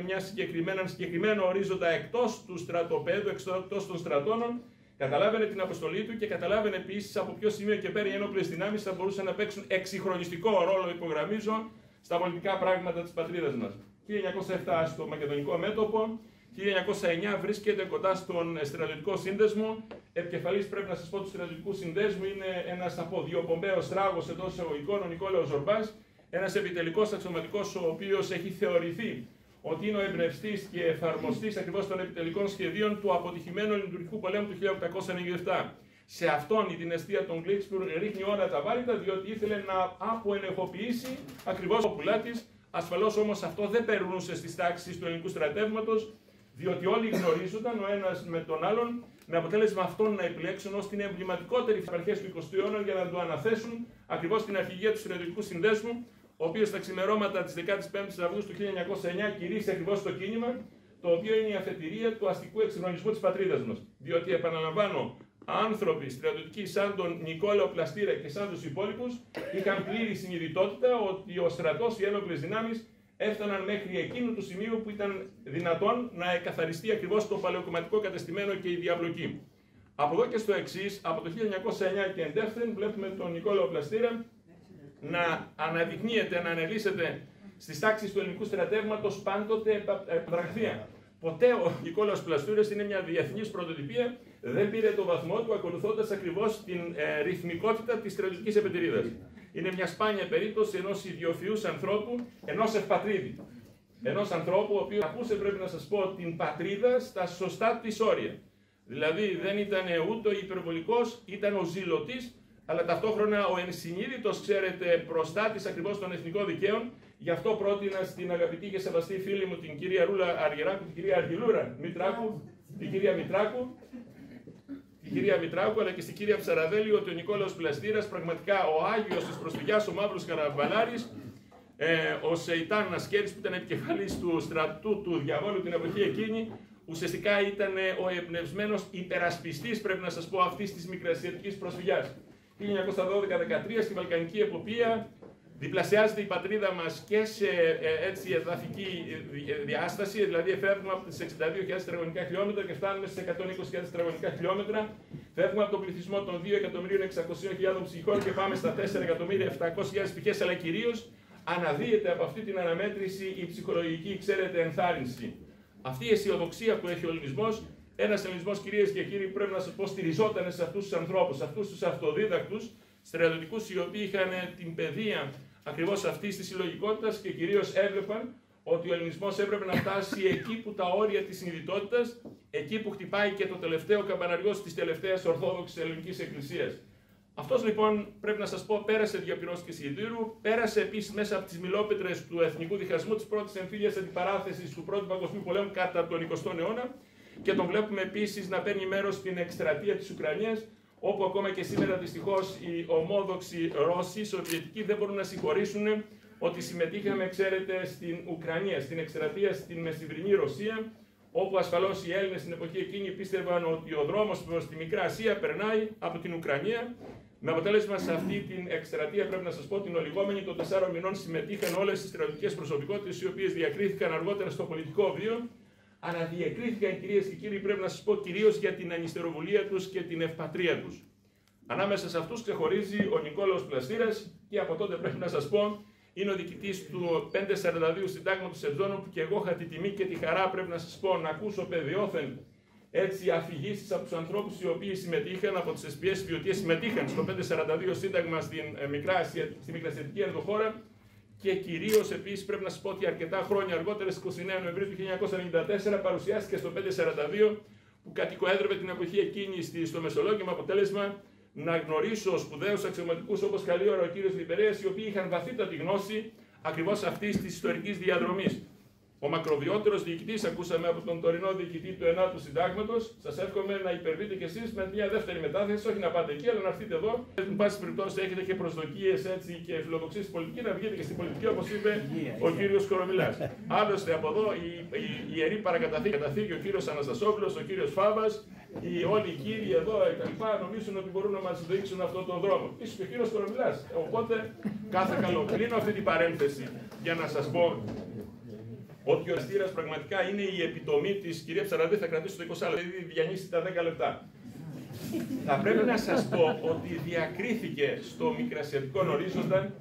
έναν συγκεκριμένο ορίζοντα εκτός του στρατοπέδου, εκτός των στρατώνων. Καταλάβαινε την αποστολή του και καταλάβαινε επίσης από ποιο σημείο και πέρα οι ένοπλες δυνάμεις θα μπορούσαν να παίξουν εξυγχρονιστικό ρόλο, υπογραμμίζω, στα πολιτικά πράγματα της πατρίδας μας. 1907 στο Μακεδονικό μέτωπο, 1909 βρίσκεται κοντά στον στρατιωτικό σύνδεσμο. Επικεφαλής, πρέπει να σας πω, του στρατιωτικού συνδέσμου είναι ένας αποδιοπομπαίος τράγος εντός εισαγωγικών, ο Νικόλαος Ζορμπάς, ένας επιτελικός αξιωματικός, ο οποίος έχει θεωρηθεί ότι είναι ο εμπνευστής και εφαρμοστής ακριβώς των επιτελικών σχεδίων του αποτυχημένου ελληνικού πολέμου του 1897. Σε αυτόν η δυναστεία των Γκλίξπουργκ ρίχνει όλα τα βάρυτα, διότι ήθελε να αποενεχοποιήσει ακριβώς το πουλά της. Ασφαλώς όμως αυτό δεν περνούσε στις τάξεις του ελληνικού στρατεύματος, διότι όλοι γνωρίζονταν ο ένας με τον άλλον, με αποτέλεσμα αυτόν να επιλέξουν ως την εμβληματικότερη επαρχία του 20ου αιώνα για να το αναθέσουν ακριβώς στην αρχηγία του στρατιωτικού συνδέσμου, ο οποίος στα ξημερώματα της 15ης Αυγούστου του 1909 κηρύσσει ακριβώς το κίνημα, το οποίο είναι η αφετηρία του αστικού εξυγχρονισμού της πατρίδας μας. Διότι, επαναλαμβάνω, άνθρωποι στρατιωτικοί σαν τον Νικόλαο Πλαστήρα και σαν τους υπόλοιπους είχαν πλήρη συνειδητότητα ότι ο στρατός, οι ένοπλες δυνάμεις, έφταναν μέχρι εκείνου του σημείου που ήταν δυνατόν να εκαθαριστεί ακριβώς το παλαιοκομματικό κατεστημένο και η διαπλοκή. Από εδώ και στο εξής, από το 1909 και εντεύθεν, βλέπουμε τον Νικόλαο Πλαστήρα να αναδεικνύεται, να αναλύσεται στις τάξεις του ελληνικού στρατεύματος πάντοτε επραχθία. Ποτέ ο Νικόλαος Πλαστήρας, είναι μια διεθνής πρωτοτυπία, δεν πήρε το βαθμό του ακολουθώντας ακριβώς την ρυθμικότητα της στρατιωτικής επιτηρίδας. Είναι μια σπάνια περίπτωση ενός ιδιοφυούς ανθρώπου, ενός ευπατρίδη. Ενός ανθρώπου ο οποίος ακούσε, πρέπει να σας πω, την πατρίδα στα σωστά της όρια. Δηλαδή δεν ήταν ούτε υπερβολικός, ήταν ο ζηλωτής αλλά ταυτόχρονα ο ενσυνείδητος, ξέρετε, προστάτης ακριβώς των εθνικών δικαίων. Γι' αυτό πρότεινα στην αγαπητή και σεβαστή φίλη μου την κυρία Ρούλα Αργυράκου, την κυρία Αργυλούρα Μητράκου, την κυρία Μητράκου, αλλά και στην κυρία Ψαραδέλη, ότι ο Νικόλαος Πλαστήρας, πραγματικά ο Άγιος της προσφυγιάς, ο Μαύρος Καραβαλάρης, ο Σεϊτάν Ασκέρης, που ήταν επικεφαλής του στρατού του διαβόλου την εποχή εκείνη, ουσιαστικά ήταν ο εμπνευσμένος υπερασπιστής, πρέπει να σας πω, αυτής της μικρασιατικής προσφυγιάς. 1912-13 στη Βαλκανική Εποπία διπλασιάζεται η πατρίδα μας και σε εδαφική διάσταση, δηλαδή φεύγουμε από τις 62.000 τετραγωνικά χιλιόμετρα και φτάνουμε στις 120.000 τετραγωνικά χιλιόμετρα. Φεύγουμε από τον πληθυσμό των 2.600.000 ψυχών και πάμε στα 4.700.000 πηχές, αλλά κυρίως αναδύεται από αυτή την αναμέτρηση η ψυχολογική, ξέρετε, ενθάρρυνση. Αυτή η αισιοδοξία που έχει ο ελληνισμός, ένας ελληνισμός, κυρίες και κύριοι, πρέπει να σας πω, στηριζόταν σε αυτούς τους ανθρώπους, σε αυτούς τους αυτοδίδακτους στρατιωτικούς, οι οποίοι είχαν την παιδεία ακριβώς αυτής της συλλογικότητας και κυρίως έβλεπαν ότι ο ελληνισμός έπρεπε να φτάσει εκεί που τα όρια της συνειδητότητας, εκεί που χτυπάει και το τελευταίο καμπαναριό της τελευταίας Ορθόδοξης Ελληνικής Εκκλησίας. Αυτός λοιπόν, πρέπει να σας πω, πέρασε διαπυρός και σιδήρου, πέρασε επίσης μέσα από τις μιλόπετρες του εθνικού διχασμού της πρώτης εμφύλιας αντιπαράθεσης του Πρώτου Παγκοσμίου Πολέμου κατά τον 20ο αιώνα και τον βλέπουμε επίσης να παίρνει μέρος στην εκστρατεία της Ουκρανίας, όπου ακόμα και σήμερα δυστυχώς οι ομόδοξοι Ρώσοι, Σοβιετικοί, δεν μπορούν να συγχωρήσουν ότι συμμετείχαμε, ξέρετε, στην Ουκρανία, στην εκστρατεία στην μεσημβρινή Ρωσία, όπου ασφαλώς οι Έλληνες στην εποχή εκείνη πίστευαν ότι ο δρόμος προς τη Μικρά Ασία περνάει από την Ουκρανία. Με αποτέλεσμα σε αυτή την εκστρατεία, πρέπει να σας πω, την ολιγόμενη των 4 μηνών συμμετείχαν όλες τις στρατιωτικές προσωπικότητες, οι οποίες διακρίθηκαν αργότερα στο πολιτικό βίο. Αναδιεκρίθηκαν, κυρίες και κύριοι, πρέπει να σας πω, κυρίως για την ανιστεροβουλία τους και την ευπατρία τους. Ανάμεσα σε αυτούς ξεχωρίζει ο Νικόλαος Πλαστήρας και από τότε πρέπει να σας πω είναι ο διοικητής του 542 Συντάγματος Ευζώνου, που και εγώ είχα τη τιμή και τη χαρά, πρέπει να σας πω, να ακούσω παιδιόθεν έτσι αφηγήσεις από τους ανθρώπους οι οποίοι συμμετείχαν, από τις SPS οι οποίες συμμετείχαν στο 542 Σύνταγμα στη Μικρασιατική Ενδοχώρα. Και κυρίως επίσης πρέπει να σας πω ότι αρκετά χρόνια αργότερα, στις 29 Νοεμβρίου του 1994, παρουσιάστηκε στο 542, που κατοικοέδρευε την εποχή εκείνη στο Μεσολόγγιο, με αποτέλεσμα να γνωρίσω σπουδαίους αξιωματικούς όπως καλή ώρα ο κύριος Λιπερέας, οι οποίοι είχαν βαθύτατη γνώση ακριβώς αυτής της ιστορικής διαδρομής. Ο μακροβιότερος διοικητής, ακούσαμε από τον τωρινό διοικητή του 9ου Συντάγματος. Σας εύχομαι να υπερβείτε κι εσείς με μια δεύτερη μετάθεση, όχι να πάτε εκεί, αλλά να έρθετε εδώ. Εν πάση περιπτώσει, έχετε και προσδοκίες έτσι και φιλοδοξίες στην πολιτική, να βγείτε και στην πολιτική, όπως είπε ο κύριος Κορομιλάς. Άλλωστε, από εδώ η ιερή παρακαταθήκη, ο κύριος Αναστασόπουλος, ο κύριος Φάβας, όλοι οι κύριοι εδώ κτλ. Νομίζουν ότι μπορούν να μας δείξουν αυτόν τον δρόμο. Ίσως και ο κύριος Κορομιλάς. Οπότε, κάθε καλό. Κλείνω αυτή την παρένθεση για να σας πω ότι ο Πλαστήρας πραγματικά είναι η επιτομή της. Κυρία Ψαραδέλη, θα κρατήσω το 20 λεπτά, δηλαδή διανύσει τα 10 λεπτά. Θα πρέπει να σας πω ότι διακρίθηκε στο μικρασιατικό ορίζοντα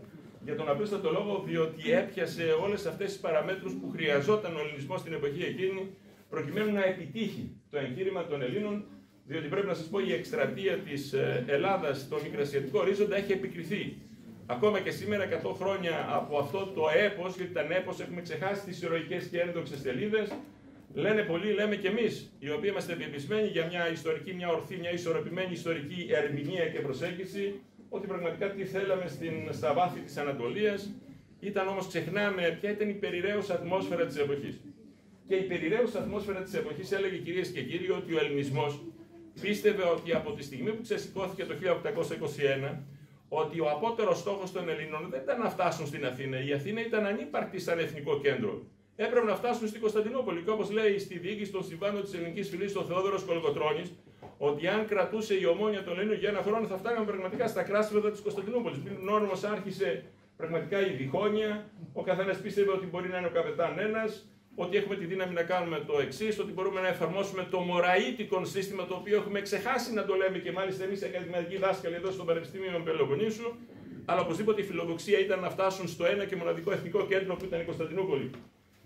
για τον απλούστατο λόγο, διότι έπιασε όλες αυτές τις παραμέτρους που χρειαζόταν ο ελληνισμός στην εποχή εκείνη, προκειμένου να επιτύχει το εγχείρημα των Ελλήνων, διότι πρέπει να σας πω η εκστρατεία της Ελλάδας στο μικρασιατικό ορίζοντα έχει επικριθεί. Ακόμα και σήμερα, 100 χρόνια από αυτό το έπος, γιατί ήταν έπος, έχουμε ξεχάσει τις ηρωικές και ένδοξες σελίδες. Λένε πολλοί, λέμε και εμείς, οι οποίοι είμαστε πεπισμένοι για μια ιστορική, μια ορθή, μια ισορροπημένη ιστορική ερμηνεία και προσέγγιση, ότι πραγματικά τι θέλαμε στα βάθη της Ανατολίας. Ήταν όμως, ξεχνάμε ποια ήταν η περιραίουσα ατμόσφαιρα της εποχής. Και η περιραίουσα ατμόσφαιρα της εποχής έλεγε, κυρίες και κύριοι, ότι ο ελληνισμός πίστευε ότι από τη στιγμή που ξεσηκώθηκε το 1821, ότι ο απότερος στόχος των Ελλήνων δεν ήταν να φτάσουν στην Αθήνα. Η Αθήνα ήταν ανύπαρκτη σαν εθνικό κέντρο. Έπρεπε να φτάσουν στην Κωνσταντινούπολη. Και όπως λέει στη διοίκηση των συμβάντων της ελληνικής φυλής ο Θεόδωρος Κολοκοτρώνης, ότι αν κρατούσε η Ομόνοια των Ελλήνων για ένα χρόνο θα φτάναμε πραγματικά στα κράσιβεδα της Κωνσταντινούπολης. Πριν όμως άρχισε πραγματικά η διχόνοια, ο καθένας πίστευε ότι μπορεί να είναι ο καπετάν ένας, ότι έχουμε τη δύναμη να κάνουμε το εξής, ότι μπορούμε να εφαρμόσουμε το μωραΐτικο σύστημα, το οποίο έχουμε ξεχάσει να το λέμε και μάλιστα εμείς οι ακαδημαϊκοί δάσκαλοι εδώ στο Πανεπιστήμιο Πελοποννήσου. Αλλά οπωσδήποτε η φιλοδοξία ήταν να φτάσουν στο ένα και μοναδικό εθνικό κέντρο που ήταν η Κωνσταντινούπολη.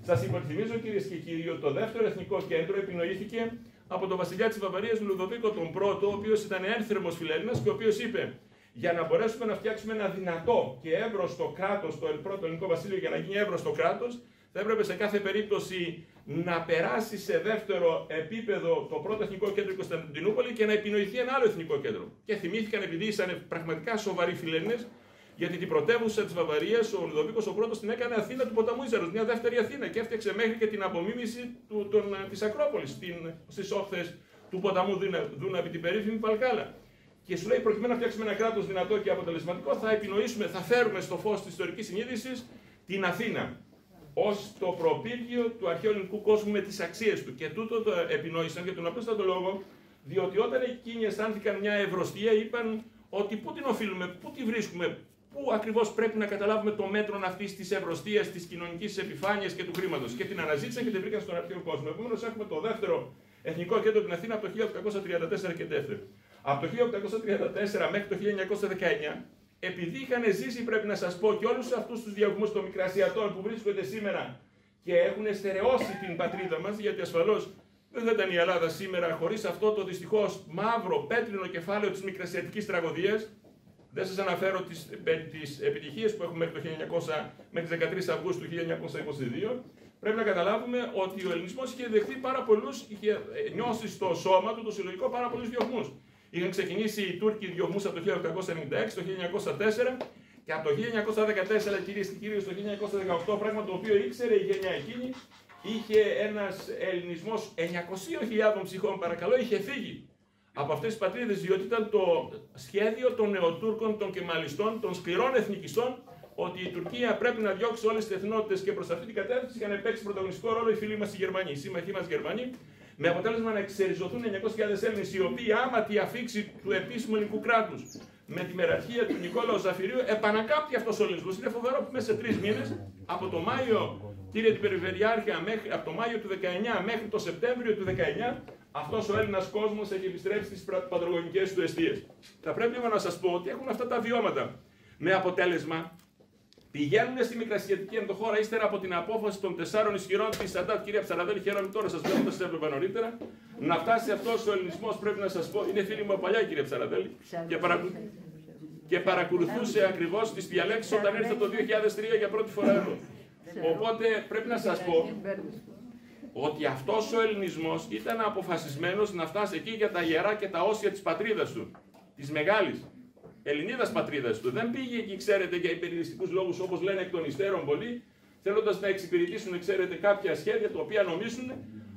Σας υπενθυμίζω, κυρίες και κύριοι, ότι το δεύτερο εθνικό κέντρο επινοήθηκε από τον βασιλιά της Βαβαρίας Λουδοβίκο τον Πρώτο, ο οποίος ήταν ένθερμος φιλέλληνας και ο οποίος είπε: για να μπορέσουμε να φτιάξουμε ένα δυνατό και εύρωστο κράτος, το πρώτο ελληνικό βασίλειο, για να γίνει εύρωστο κράτος, θα έπρεπε σε κάθε περίπτωση να περάσει σε δεύτερο επίπεδο το πρώτο εθνικό κέντρο η Κωνσταντινούπολη και να επινοηθεί ένα άλλο εθνικό κέντρο. Και θυμήθηκαν, επειδή ήσαν πραγματικά σοβαροί φιλέλληνες, γιατί την πρωτεύουσα της Βαβαρίας ο Λουδοβίκος ο πρώτος την έκανε Αθήνα του ποταμού Ίζαρος, μια δεύτερη Αθήνα, και έφτιαξε μέχρι και την απομίμηση της Ακρόπολης στις όχθες του ποταμού Δούναβη, την περίφημη Παλκάλα. Και σου λέει, προκειμένου να φτιάξουμε ένα κράτος δυνατό και αποτελεσματικό, θα φέρουμε στο φως της ιστορικής συνείδησης την Αθήνα ως το προπύργιο του αρχαίου ελληνικού κόσμου με τις αξίες του. Και τούτο το επινόησαν για τον απλούστατο λόγο, διότι όταν εκείνοι αισθάνθηκαν μια ευρωστία, είπαν ότι πού την οφείλουμε, πού τη βρίσκουμε, πού ακριβώς πρέπει να καταλάβουμε το μέτρο αυτής της ευρωστίας, της κοινωνικής επιφάνειας και του χρήματος. Και την αναζήτησαν και την βρήκαν στον αρχαίο κόσμο. Επομένως, έχουμε το δεύτερο εθνικό κέντρο την Αθήνα από το 1834 και δεύτερο. Από το 1834 μέχρι το 1919, επειδή είχαν ζήσει, πρέπει να σας πω, και όλους αυτούς τους διωγμούς των μικρασιατών που βρίσκονται σήμερα και έχουν στερεώσει την πατρίδα μας, γιατί ασφαλώς δεν θα ήταν η Ελλάδα σήμερα χωρίς αυτό το δυστυχώς μαύρο πέτρινο κεφάλαιο της μικρασιατικής τραγωδίας. Δεν σας αναφέρω τις επιτυχίες που έχουμε μέχρι τις 13 Αυγούστου 1922. Πρέπει να καταλάβουμε ότι ο ελληνισμός είχε δεχθεί πάρα πολλούς, είχε νιώσει στο σώμα του, το συλλογικό, πάρα πολλούς διωγμούς. Είχαν ξεκινήσει οι Τούρκοι διωγμούς από το 1896, το 1904 και από το 1914, κυρίες και κύριοι, στο 1918, πράγμα το οποίο ήξερε η γενιά εκείνη, είχε ένας ελληνισμός 900.000 ψυχών, παρακαλώ, είχε φύγει από αυτές τις πατρίδες, διότι ήταν το σχέδιο των νεοτούρκων, των κεμαλιστών, των σκληρών εθνικιστών, ότι η Τουρκία πρέπει να διώξει όλες τις εθνότητες, και προς αυτή την κατεύθυνση είχαν παίξει πρωταγωνιστικό ρόλο οι φίλοι μας οι Γερμανοί, οι σύμμαχοί μας Γερμανοί, με αποτέλεσμα να εξεριζωθούν 900.000 Έλληνες, οι οποίοι άμα τη αφήξη του επίσημου ελληνικού κράτους με τη μεραρχία του Νικόλαου Ζαφυρίου επανακάπτει αυτός ο ελληνισμός. Είναι φοβερό που μέσα σε 3 μήνες, από το Μάιο, κύριε την Περιφερειάρχα, από το Μάιο του 19 μέχρι το Σεπτέμβριο του 19, αυτός ο Έλληνας κόσμος έχει επιστρέψει στις πατρογονικές του εστίες. Θα πρέπει λίγο να σας πω ότι έχουν αυτά τα βιώματα. Με αποτέλεσμα, πηγαίνουν στη μικρασιατική ενδοχώρα ύστερα από την απόφαση των 4 ισχυρών της Σαντάτ, κυρία Ψαραδέλη, χαίρομαι τώρα σας βλέπω, σας έβλεπα νωρίτερα, να φτάσει αυτός ο ελληνισμός, πρέπει να σας πω, είναι φίλη μου παλιά η κυρία Ψαραδέλη, και παρακολουθούσε ακριβώς τις διαλέξεις όταν ήρθε το 2003 για πρώτη φορά εδώ. Οπότε πρέπει να σας πω ότι αυτός ο ελληνισμός ήταν αποφασισμένος να φτάσει εκεί για τα ιερά και τα όσια της πατρίδας του, της μεγάλης Ελληνίδας πατρίδας του. Δεν πήγε εκεί, ξέρετε, για υπερηριστικούς λόγους, όπως λένε εκ των υστέρων πολλοί, θέλοντας να εξυπηρετήσουν, ξέρετε, κάποια σχέδια, τα οποία νομίζουν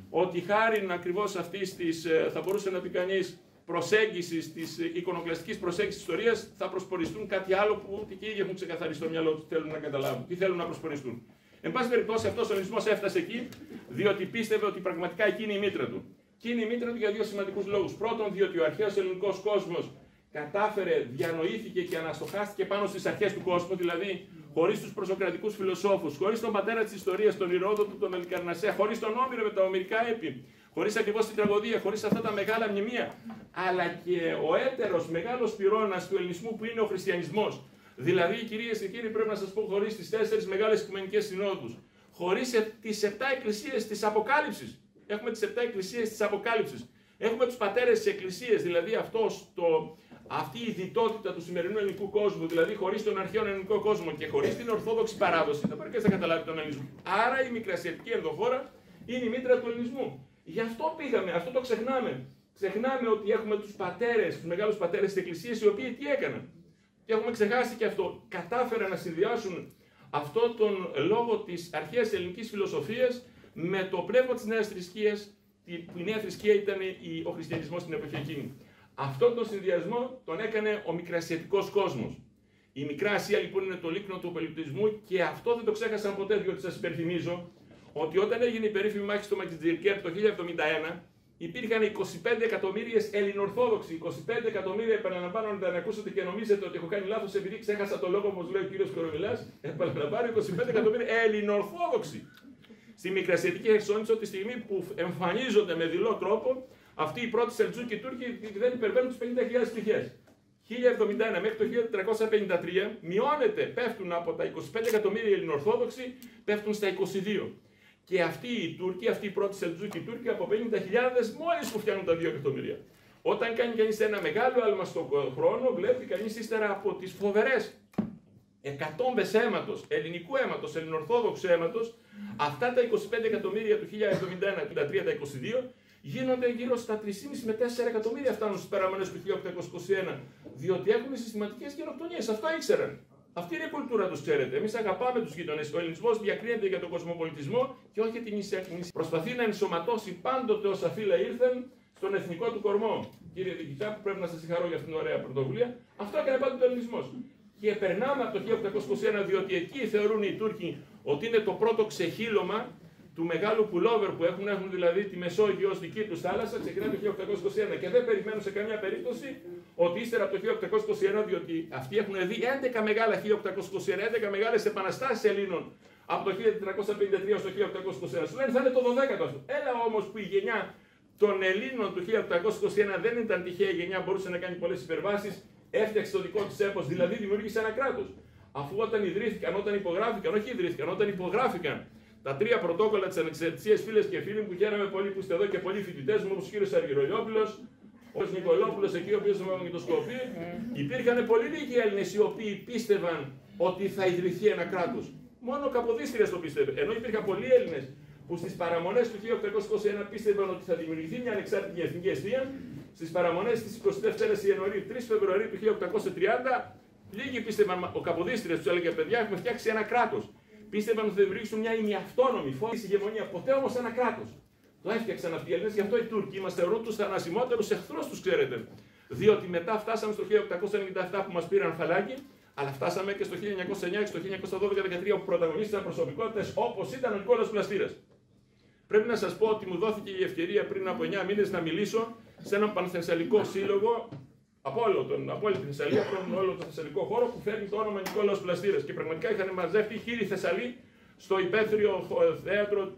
ότι χάρη ακριβώς αυτής της, θα μπορούσε να πει κανείς, προσέγγισης, της εικονοκλαστικής προσέγγισης της ιστορίας, θα προσποριστούν κάτι άλλο που ούτε και οι ίδιοι έχουν ξεκαθαρίσει στο μυαλό τους, θέλουν να καταλάβουν, τι θέλουν να προσποριστούν. Εν πάση περιπτώσει, αυτός ο ελληνισμός έφτασε εκεί, διότι πίστευε ότι πραγματικά εκεί είναι η μήτρα του. Και είναι η μήτρα του για 2 σημαντικούς λόγους. Πρώτον, διότι ο αρχαίος ελληνικός κόσμος κατάφερε, διανοήθηκε και αναστοχάστηκε πάνω στις αρχές του κόσμου, δηλαδή χωρίς τους προσοκρατικούς φιλοσόφους, χωρίς τον πατέρα της ιστορίας, τον Ηρόδοτο, τον Ελικαρνασσέα, χωρίς τον Όμηρο με τα ομηρικά έπι, χωρίς ακριβώς την τραγωδία, χωρίς αυτά τα μεγάλα μνημεία, αλλά και ο έτερος μεγάλος πυρώνας του ελληνισμού που είναι ο χριστιανισμός. Δηλαδή, κυρίες και κύριοι, πρέπει να σας πω, χωρίς τις 4 μεγάλες οικουμενικές συνόδους, χωρίς τις 7 εκκλησίες της Αποκάλυψης. Έχουμε τις 7 εκκλησίες της Αποκάλυψης. Έχουμε τους πατέρες της εκκλησίας, δηλαδή αυτή η διτότητα του σημερινού ελληνικού κόσμου, δηλαδή χωρίς τον αρχαίο ελληνικό κόσμο και χωρίς την ορθόδοξη παράδοση, δεν μπορεί να καταλάβει τον ελληνισμό. Άρα η μικρασιατική ενδοχώρα είναι η μήτρα του ελληνισμού. Γι' αυτό πήγαμε, αυτό το ξεχνάμε. Ξεχνάμε ότι έχουμε τους πατέρες, τους μεγάλους πατέρες της εκκλησίας, οι οποίοι τι έκαναν. Και έχουμε ξεχάσει και αυτό. Κατάφεραν να συνδυάσουν αυτόν τον λόγο της αρχαίας ελληνικής φιλοσοφίας με το πνεύμα της νέας θρησκείας, που η νέα θρησκεία ήταν ο χριστιανισμός στην εποχή εκείνη. Αυτόν τον συνδυασμό τον έκανε ο μικρασιατικός κόσμος. Η Μικρά Ασία λοιπόν είναι το λίκνο του πολιτισμού και αυτό δεν το ξέχασαν ποτέ, διότι σας υπενθυμίζω ότι όταν έγινε η περίφημη μάχη στο Μαξιτζιρκέρ το 1071, υπήρχαν 25 εκατομμύριες Ελληνορθόδοξοι. 25 εκατομμύρια, επαναλαμβάνω, να ακούσετε και νομίζετε ότι έχω κάνει λάθος επειδή ξέχασα το λόγο, όπως λέει ο κύριος Κορομιλάς. Επαναλαμβάνω, 25 εκατομμύρια Ελληνορθόδοξοι. Στη Μικρασιατική Χερσόνησο, τη στιγμή που εμφανίζονται με δειλό τρόπο, αυτοί οι πρώτοι Σελτζούκοι Τούρκοι δεν υπερβαίνουν τους 50.000 πληθές. 1071 μέχρι το 1353 μειώνεται, πέφτουν από τα 25 εκατομμύρια Ελληνορθόδοξοι, πέφτουν στα 22. Και αυτοί οι Τούρκοι, αυτοί οι πρώτοι Σελτζούκοι Τούρκοι, από 50.000 μόλις που φτιάχνουν τα 2 εκατομμύρια. Όταν κάνει κανείς ένα μεγάλο άλμα στον χρόνο, βλέπει κανείς ύστερα από τις φοβερές εκατόμβες αίματος, ελληνικού αίματος, ελληνορθόδοξου αίματος, αυτά τα 25 εκατομμύρια του 1071 και τα 3 τα 22, γίνονται γύρω στα 3,5 με 4 εκατομμύρια φτάνουν στις παραμονές του 1821, διότι έχουν συστηματικές γενοκτονίες. Αυτό ήξεραν. Αυτή είναι η κουλτούρα τους, ξέρετε. Εμείς αγαπάμε τους γείτονες. Ο ελληνισμός διακρίνεται για τον κοσμοπολιτισμό και όχι την νησιακή. Προσπαθεί να ενσωματώσει πάντοτε όσα φύλλα ήρθαν στον εθνικό του κορμό. Κύριε Διοικητά, που πρέπει να σας συγχαρώ για αυτήν την ωραία πρωτοβουλία, αυτό έκανε πάντοτε ο ελληνισμός. Και περνάμε από το 1821, διότι εκεί θεωρούν οι Τούρκοι ότι είναι το πρώτο ξεχύλωμα του μεγάλου πουλόβερ που έχουν δηλαδή τη Μεσόγειο ως δική τους θάλασσα, ξεκινάει το 1821 και δεν περιμένουν σε καμία περίπτωση ότι ύστερα από το 1821, διότι αυτοί έχουν δει 11 μεγάλα 1821, 11 μεγάλες επαναστάσεις Ελλήνων από το 1453 στο 1821. Σου λένε θα είναι το 12ο αυτό. Έλα όμως που η γενιά των Ελλήνων του 1821 δεν ήταν τυχαία γενιά, μπορούσε να κάνει πολλές υπερβάσεις, έφτιαξε το δικό της έπος, δηλαδή δημιούργησε ένα κράτος. Αφού όταν ιδρύθηκαν, όταν υπογράφηκαν, όχι ιδρύθηκαν, όταν υπογράφηκαν τα 3 πρωτόκολλα της ανεξαρτησίας, φίλες και φίλοι μου, χαίρομαι πολύ που είστε εδώ και πολλοί φοιτητές μου, όπως ο κύριος Αργυρολιόπουλος, ο Νικολόπουλος, εκεί ο οποίος είναι μαγνητοσκοπή, υπήρχαν πολύ λίγοι Έλληνες οι οποίοι πίστευαν ότι θα ιδρυθεί ένα κράτος. Μόνο ο Καποδίστριας το πίστευε. Ενώ υπήρχαν πολλοί Έλληνες που στις παραμονές του 1821 πίστευαν ότι θα δημιουργηθεί μια ανεξάρτητη εθνική αιστεία, στις παραμονές της 22ης Ιανουαρίου, 3 Φεβρουαρίου του 1830, λίγοι πίστευαν, ο Καποδίστριας τους έλεγε παιδιά, έχουμε φτιάξει ένα κράτος. Πίστευαν ότι θα δημιουργήσουν μια ημιαυτόνομη φόρηση ηγεμονία, ποτέ όμως ένα κράτος. Το έφτιαξαν αυτοί οι Έλληνες, γι' αυτό οι Τούρκοι μας θεωρούν τους θανασιμότερους εχθρούς τους, ξέρετε. Διότι μετά φτάσαμε στο 1897 που μας πήραν φαλάκι, αλλά φτάσαμε και στο 1909 και στο 1912-13 όπου πρωταγωνίστησαν προσωπικότητες όπως ήταν ο Νικόλαος Πλαστήρας. Πρέπει να σας πω ότι μου δόθηκε η ευκαιρία πριν από 9 μήνες να μιλήσω σε έναν πανθεσσαλικό σύλλογο από όλη τη Θεσσαλία, από όλο τον θεσσαλικό χώρο που φέρνει το όνομα Νικόλαος Πλαστήρας. Και πραγματικά είχαν μαζευτεί χίλιοι Θεσσαλοί στο υπαίθριο θέατρο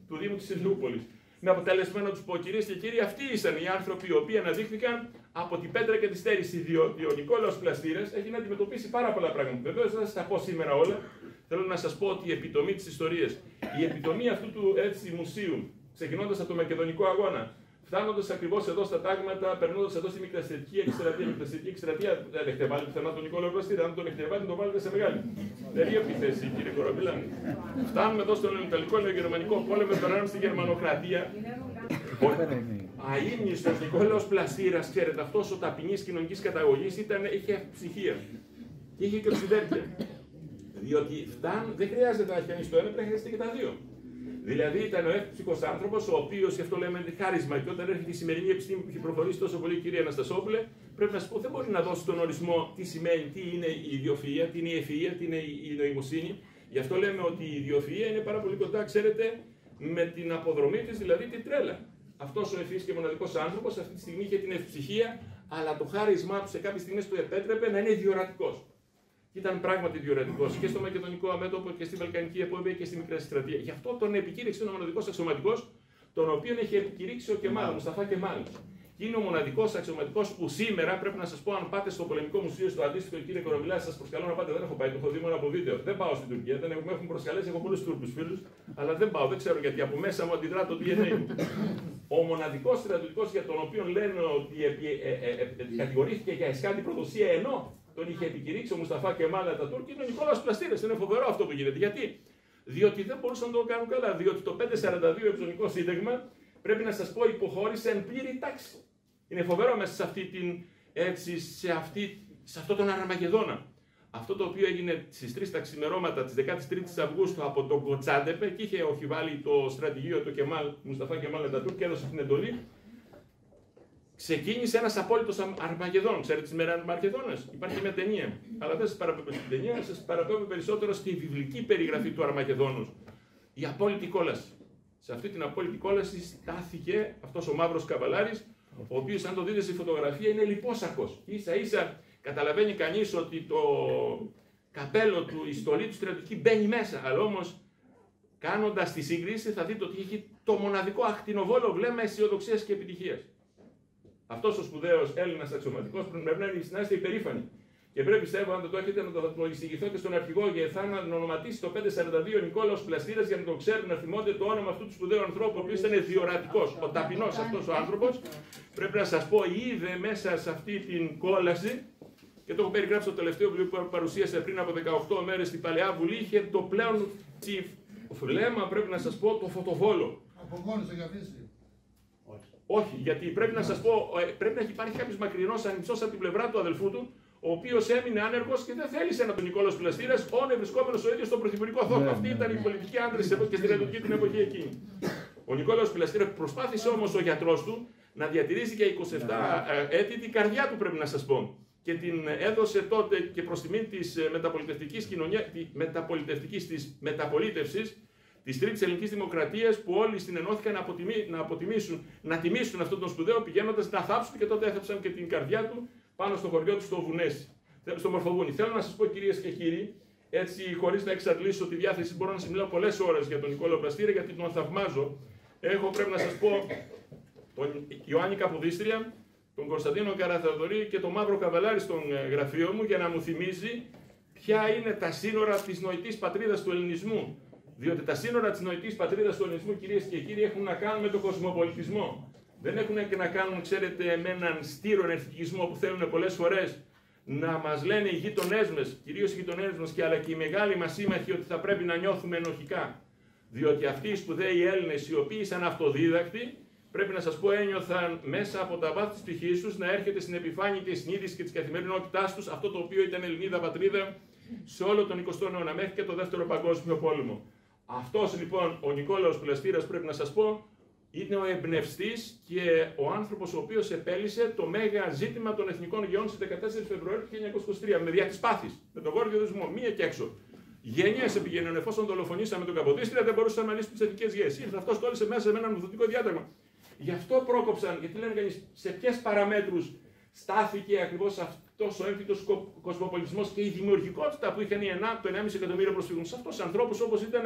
του Δήμου της Ηλιούπολης. Με αποτέλεσμα να τους πω, κυρίες και κύριοι, αυτοί ήσαν οι άνθρωποι οι οποίοι αναδείχθηκαν από την πέτρα και τη στέρηση. Διότι ο Νικόλαος Πλαστήρας έχει να αντιμετωπίσει πάρα πολλά πράγματα. Βεβαίως δεν θα σας τα πω σήμερα όλα. Θέλω να σας πω ότι η επιτομή της ιστορίας, η επιτομή αυτού του μουσείου, ξεκινώντας από το Μακεδονικό Αγώνα, φτάνοντας ακριβώς εδώ στα τάγματα, περνώντας εδώ στη Μικρασιατική εκστρατεία. Η Μικρασιατική εκστρατεία δεν έχετε βάλει πουθενά τον Νικόλαο Πλαστήρα. Αν τον έχετε βάλει, τον βάλετε σε μεγάλη. Περίεργη θέση, κύριε Κορομπίλα. Φτάνουμε εδώ στον Ιταλικό Ελληνογερμανικό πόλεμο, περνάμε στη Γερμανοκρατία. Αείμνηστος Νικόλαος Πλαστήρας, ξέρετε, αυτός ο ταπεινής κοινωνικής καταγωγής είχε ψυχία. Και είχε και οξυδέρκεια. Διότι δεν χρειάζεται να έχει κανείς το ένα, πρέπει να χρειάζεται και τα δύο. Δηλαδή ήταν ο εύψυχος άνθρωπος, ο οποίος, γι' αυτό λέμε χάρισμα, και όταν έρχεται η σημερινή επιστήμη που έχει προχωρήσει τόσο πολύ, κυρία Αναστασόπουλε, πρέπει να σας πω, δεν μπορεί να δώσει τον ορισμό τι σημαίνει, τι είναι η ιδιοφυΐα, τι είναι η ευφυΐα, τι είναι η νοημοσύνη. Γι' αυτό λέμε ότι η ιδιοφυΐα είναι πάρα πολύ κοντά, ξέρετε, με την αποδρομή της, δηλαδή την τρέλα. Αυτός ο ευφυής και μοναδικός άνθρωπος αυτή τη στιγμή είχε την ευψυχία, αλλά το χάρισμά του σε κάποιες στιγμές του επέτρεπε να είναι διορατικός. Ήταν πράγματι διορατικός και στο Μακεδονικό αμέτωπο και στη Βαλκανική επόμενη και στη Μικρασιατική. Γι' αυτό τον επικήρυξε ο μοναδικός αξιωματικός, τον οποίο έχει επικηρύξει ο Κεμάλ, ο Μουσταφά Κεμάλ. Και είναι ο μοναδικός αξιωματικός που σήμερα πρέπει να σας πω, αν πάτε στο Πολεμικό Μουσείο, στο αντίστοιχο, κύριε Κορομιλά, σας προσκαλώ να πάτε. Δεν έχω πάει, το έχω δει μόνο από βίντεο. Δεν πάω στην Τουρκία, δεν με έχουν προσκαλέσει, έχω πολλούς Τούρκους φίλους, αλλά δεν πάω, δεν ξέρω γιατί από μέσα μου αντιδρά το DNA μου. Ο μοναδικός στρατιωτικός για τον οποίο λένε ότι κατηγορήθηκε για εσχάτη προδοσία ενώ τον είχε επικηρύξει ο Μουσταφά Κεμάλ Ατατούρκ, είναι ο Νικόλαος Πλαστήρας. Είναι φοβερό αυτό που γίνεται. Γιατί? Διότι δεν μπορούσαν να το κάνουν καλά. Διότι το 542 Ευζωνικό Σύνταγμα, πρέπει να σας πω, υποχώρησε εν πλήρη τάξη. Είναι φοβερό μέσα σε αυτή την, έτσι, σε αυτό τον Αρμαγεδόνα. Αυτό το οποίο έγινε στις 3 τα ξημερώματα της 13ης Αυγούστου από τον Κοτσάντεπε, και είχε οχιβάλει το στρατηγείο του Μουσταφά Κεμάλ Ατατούρκ και έδωσε την εντολή. Ξεκίνησε ένας απόλυτος Αρμαγεδόν. Ξέρετε τις Αρμαγεδόνες? Υπάρχει μια ταινία. Αλλά δεν σας παραπέμπω στην ταινία, σας παραπέμπω περισσότερο στη βιβλική περιγραφή του Αρμαγεδόνους. Η απόλυτη κόλαση. Σε αυτή την απόλυτη κόλαση στάθηκε αυτός ο μαύρος καβαλάρης, ο οποίος, αν το δείτε στη φωτογραφία, είναι λιπόσακος. Ίσα ίσα καταλαβαίνει κανείς ότι το καπέλο του, η στολή του στρατιωτική μπαίνει μέσα. Αλλά όμως, κάνοντας τη σύγκριση, θα δείτε ότι έχει το μοναδικό ακτινοβόλο βλέμμα αισιοδοξίας και επιτυχίας. Αυτός ο σπουδαίος Έλληνας αξιωματικός πρέπει να είστε υπερήφανοι. Και πρέπει, πιστεύω, αν το έχετε, να το εισηγηθώ και στον αρχηγό, γιατί θα ονοματίσει το 542 ο Νικόλαος Πλαστήρας για να το ξέρουν, να θυμώνται το όνομα αυτού του σπουδαίου ανθρώπου, ο οποίος ήταν διορατικός. Ο ταπεινός αυτός ο άνθρωπος, πρέπει να σας πω, είδε μέσα σε αυτή την κόλαση, και το έχω περιγράψει στο τελευταίο βιβλίο που παρουσίασε πριν από 18 μέρες στην Παλαιά Βουλή, είχε το πλέον φλέμα, πρέπει να σας πω, το φωτοβόλο. Από μόνος το καθίσει. Όχι, γιατί πρέπει να σας πω, πρέπει να υπάρχει κάποιος μακρινός ανιψός από την πλευρά του αδελφού του, ο οποίος έμεινε άνεργος και δεν θέλησε να τον Νικόλαος Πλαστήρας, όνε βρισκόμενος ο ίδιος στον πρωθυπουργικό θόκο. Αυτοί ήταν οι πολιτικοί άντρες και στρατιωτικοί την εποχή εκείνη. Ο Νικόλαος Πλαστήρας προσπάθησε όμως ο γιατρός του να διατηρήσει για 27 έτη την καρδιά του, πρέπει να σας πω. Και την έδωσε τότε και προς τιμή της μεταπολιτευτικής κοινωνίας, της μεταπολίτευσης της Τρίτης Ελληνικής Δημοκρατίας, που όλοι συνενώθηκαν να τιμήσουν αυτόν τον σπουδαίο, πηγαίνοντας να θάψουν, και τότε έθαψαν και την καρδιά του πάνω στο χωριό του στο Βουνέσι, στο Μορφοβούνι. Θέλω να σας πω, κυρίες και κύριοι, έτσι χωρίς να εξαντλήσω τη διάθεση, μπορώ να σας μιλάω πολλές ώρες για τον Νικόλαο Πλαστήρα, γιατί τον θαυμάζω. Έχω, πρέπει να σας πω, τον Ιωάννη Καποδίστρια, τον Κωνσταντίνο Καραθεοδωρή και τον Μαύρο Καβαλάρη στον γραφείο μου, για να μου θυμίζει ποια είναι τα σύνορα της νοητής πατρίδας του ελληνισμού. Διότι τα σύνορα της νοητής πατρίδας του ελληνισμού, κυρίες και κύριοι, έχουν να κάνουν με τον κοσμοπολιτισμό. Δεν έχουν και να κάνουν, ξέρετε, με έναν στήρο ενεργητισμό που θέλουν πολλές φορές να μας λένε οι γείτονές μας, κυρίως οι γείτονές μας, αλλά και οι μεγάλοι μας σύμμαχοι, ότι θα πρέπει να νιώθουμε ενοχικά. Διότι αυτοί οι σπουδαίοι Έλληνες, οι οποίοι ήσαν αυτοδίδακτοι, πρέπει να σας πω, ένιωθαν μέσα από τα βάθη της ψυχής τους να έρχεται στην επιφάνεια της συνείδησης και της καθημερινότητάς τους αυτό το οποίο ήταν Ελληνίδα πατρίδα σε όλο τον 20ο αιώνα μέχρι και το Δεύτερο Παγκόσμιο Πόλεμο. Αυτός λοιπόν ο Νικόλαος Πλαστήρας, πρέπει να σας πω, είναι ο εμπνευστής και ο άνθρωπος ο οποίος επέλυσε το μέγα ζήτημα των εθνικών γεών στις 14 Φεβρουαρίου του 1923 με δια της πάθης, με τον γόρδιο δεσμό, μία και έξω. Γενιές επηγαίνουν, εφόσον δολοφονήσαμε τον Καποδίστρια, δεν μπορούσαμε να λύσουμε τις εθνικές γεές. Ήρθε αυτός, κόλλησε μέσα με ένα νομοθετικό διάταγμα. Γι' αυτό πρόκοψαν, γιατί λένε κανείς, σε ποιες παραμέτρους στάθηκε ακριβώς αυτός ο έμφυτος κοσμοπολιτισμός και η δημιουργικότητα που είχαν το 1,5 εκατομμύριο προσφύγων. Σε αυτούς τους ανθρώπους, όπως ήταν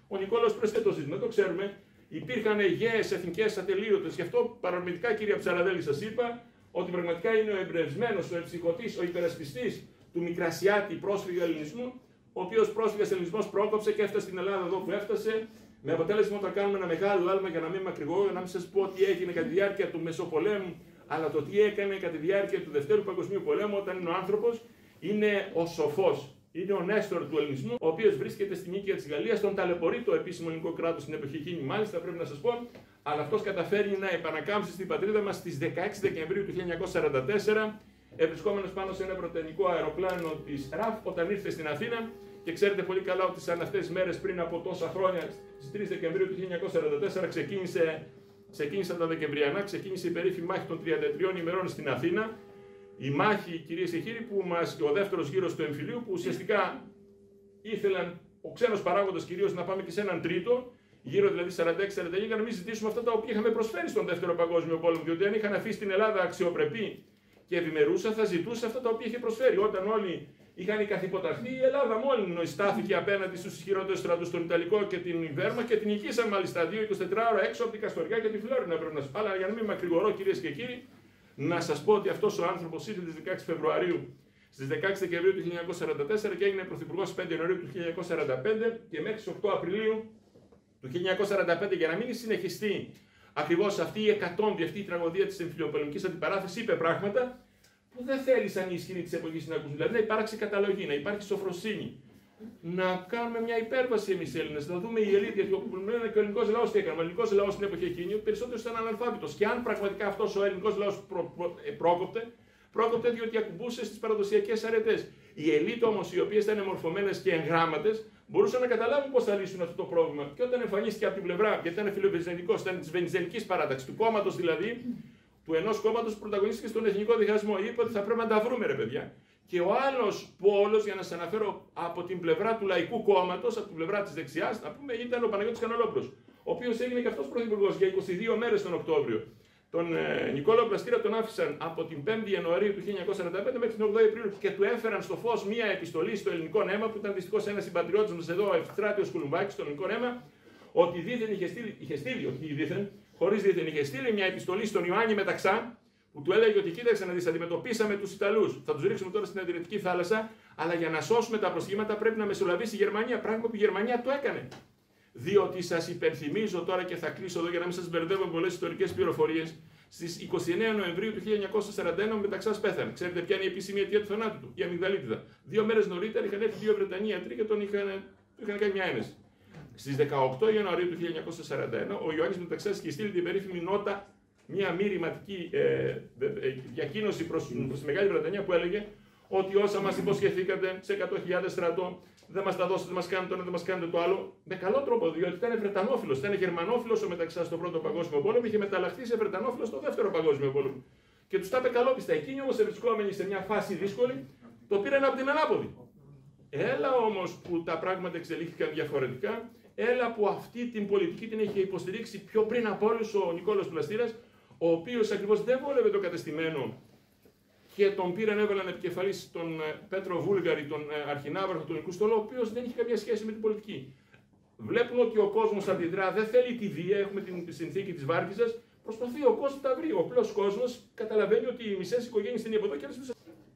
ο Νικόλαος Πλαστήρας, δεν το ξέρουμε. Υπήρχαν γέες εθνικές ατελείωτες. Γι' αυτό παρορμητικά, κύριε Ψαραδέλη, σας είπα ότι πραγματικά είναι ο εμπνευσμένος, ο εψυχωτής, ο υπερασπιστής του Μικρασιάτη πρόσφυγα ελληνισμού, ο οποίος πρόσφυγας ελληνισμός πρόκοψε και έφτασε στην Ελλάδα εδώ που έφτασε. Με αποτέλεσμα, όταν κάνουμε ένα μεγάλο άλμα, για να μην μακρηγορώ, να μην σας πω τι έγινε κατά τη διάρκεια του Μεσοπολέμου, αλλά το τι έκανε κατά τη διάρκεια του Δευτέρου Παγκοσμίου Πολέμου, όταν είναι ο άνθρωπος, είναι ο σοφός. Είναι ο Νέστορ του ελληνισμού, ο οποίος βρίσκεται στη νίκη της Γαλλίας, τον ταλαιπωρεί το επίσημο ελληνικό κράτος στην εποχή εκείνη, μάλιστα πρέπει να σας πω, αλλά αυτός καταφέρει να επανακάμψει στην πατρίδα μας στις 16 Δεκεμβρίου του 1944, ευρισκόμενος πάνω σε ένα πρωτενικό αεροπλάνο της RAF, όταν ήρθε στην Αθήνα. Και ξέρετε πολύ καλά ότι σαν αυτές τις μέρες πριν από τόσα χρόνια, στις 3 Δεκεμβρίου του 1944, ξεκίνησαν τα Δεκεμβριανά, ξεκίνησε η περίφημη μάχη των 33 ημερών στην Αθήνα. Η μάχη, κυρίες και κύριοι, και ο δεύτερος γύρος του εμφυλίου, που ουσιαστικά ήθελαν ο ξένος παράγοντας κυρίως να πάμε και σε έναν τρίτο, γύρω δηλαδή 46-49, για να μην ζητήσουμε αυτά τα οποία είχαμε προσφέρει στον Δεύτερο Παγκόσμιο Πόλεμο. Διότι αν είχαν αφήσει την Ελλάδα αξιοπρεπή και ευημερούσα, θα ζητούσε αυτά τα οποία είχε προσφέρει. Όταν όλοι είχαν καθυποταχθεί, η Ελλάδα μόνη στάθηκε απέναντι στους ισχυρότερους στρατούς, τον Ιταλικό και την Βέρμα, και την νικήσαν μάλιστα 2-24 ώρα έξω από την Καστοριά και τη Φλόρινα, πρέπει να σου πω. Αλλά για να μην μακρηγορώ, κυρίες και κύριοι, να σας πω ότι αυτός ο άνθρωπος ήρθε στις 16 Φεβρουαρίου, στις 16 Δεκεμβρίου του 1944 και έγινε πρωθυπουργός στις 5 Ιανουαρίου του 1945 και μέχρι στις 8 Απριλίου του 1945, για να μην συνεχιστεί ακριβώς αυτή η εκατόμπη, αυτή η τραγωδία της εμφυλιοπολεμικής αντιπαράθεσης, είπε πράγματα που δεν θέλησαν οι ισχυροί της εποχής να ακούσουν. Δηλαδή να υπάρξει καταλογή, να υπάρχει σοφροσύνη, να κάνουμε μια υπέρβαση εμείς οι Έλληνες, να δούμε η ελίτ, γιατί λένε και ο ελληνικός λαός τι έκανε. Ο ελληνικός λαός στην εποχή εκείνη περισσότερο ήταν αναλφάβητος. Και αν πραγματικά αυτός ο ελληνικός λαός πρόκοπτε διότι ακουμπούσε στις παραδοσιακές αρετές. Οι ελίτ όμως, οι οποίες ήταν μορφωμένες και εγγράμματες, μπορούσαν να καταλάβουν πώς θα λύσουν αυτό το πρόβλημα. Και όταν εμφανίστηκε από την πλευρά, γιατί ήταν φιλοβενιζελικός, ήταν της βενιζελικής παράταξης, του κόμματος δηλαδή, του ενός κόμματος που πρωταγωνίστηκε στον εθνικό διχασμό, είπε ότι θα πρέπει να τα βρούμε, ρε παιδιά. Και ο άλλος πόλος, για να σας αναφέρω, από την πλευρά του Λαϊκού Κόμματος, από την πλευρά της δεξιάς, να πούμε, ήταν ο Παναγιώτης Κανολόπουλος, ο οποίος έγινε και αυτός πρωθυπουργός για 22 μέρες τον Οκτώβριο. Τον Νικόλαο Πλαστήρα τον άφησαν από την 5η Ιανουαρίου του 1945 μέχρι την 8η Απριλίου και του έφεραν στο φως μία επιστολή στο Ελληνικό Νέμα, που ήταν δυστυχώς ένας συμπατριώτης μας εδώ, ο Ευστράτιος Κουλουμπάκης, στο Ελληνικό Νέμα, ότι δήθεν είχε στείλει, χωρίς δήθεν είχε στείλει μια επιστολή στον Ιωάννη Μεταξά, που του έλεγε ότι κοίταξε να δεις, αντιμετωπίσαμε τους Ιταλούς, θα τους ρίξουμε τώρα στην Αδριατική θάλασσα, αλλά για να σώσουμε τα προσχήματα πρέπει να μεσολαβήσει η Γερμανία. Πράγμα που η Γερμανία το έκανε. Διότι σας υπενθυμίζω τώρα και θα κλείσω εδώ για να μην σας μπερδεύω με πολλές ιστορικές πληροφορίες. Στις 29 Νοεμβρίου του 1941 ο Μεταξάς πέθανε. Ξέρετε ποια είναι η επίσημη αιτία του θανάτου του? Η αμυγδαλίτιδα. 2 μέρες νωρίτερα είχαν έρθει 2 Βρετανοί ιατροί και του είχαν κάνει μια ένεση. Στις 18 Ιανουαρίου του 1941 ο Ιωάννης Μεταξάς είχε στείλει την περίφημη νότα, μια μη ρηματική διακοίνωση προς τη Μεγάλη Βρετανία που έλεγε ότι όσα μας υποσχεθήκατε σε 100.000 στρατό, δεν μας τα δώσετε, δεν μας κάνετε το ένα, δεν μας κάνετε το άλλο. Με καλό τρόπο, διότι ήταν Βρετανόφιλος, ήταν Γερμανόφιλος ο Μεταξάς στον Πρώτο Παγκόσμιο Πόλεμο, είχε μεταλλαχθεί σε Βρετανόφιλος στο Δεύτερο Παγκόσμιο Πόλεμο. Και τους τα είπε καλόπιστα. Εκείνοι όμως βρισκόμενοι σε μια φάση δύσκολη, το πήραν από την ανάποδη. Έλα όμως που τα πράγματα εξελίχθηκαν διαφορετικά, έλα που αυτή την πολιτική την είχε υποστηρίξει πιο πριν από όλους ο Νικόλαος Πλαστήρας, ο οποίος ακριβώς δεν βόλευε το κατεστημένο και τον πήραν, έβαλαν επικεφαλής τον Πέτρο Βούλγαρη, τον αρχινάβαρχο του Ελληνικού Στόλου, ο οποίος δεν είχε καμία σχέση με την πολιτική. Βλέπουν ότι ο κόσμος αντιδρά, δεν θέλει τη βία, έχουμε την συνθήκη της Βάρκηζας, προσπαθεί ο κόσμος να τα βρει. Ο απλός κόσμος καταλαβαίνει ότι οι μισές οικογένειες είναι από εδώ και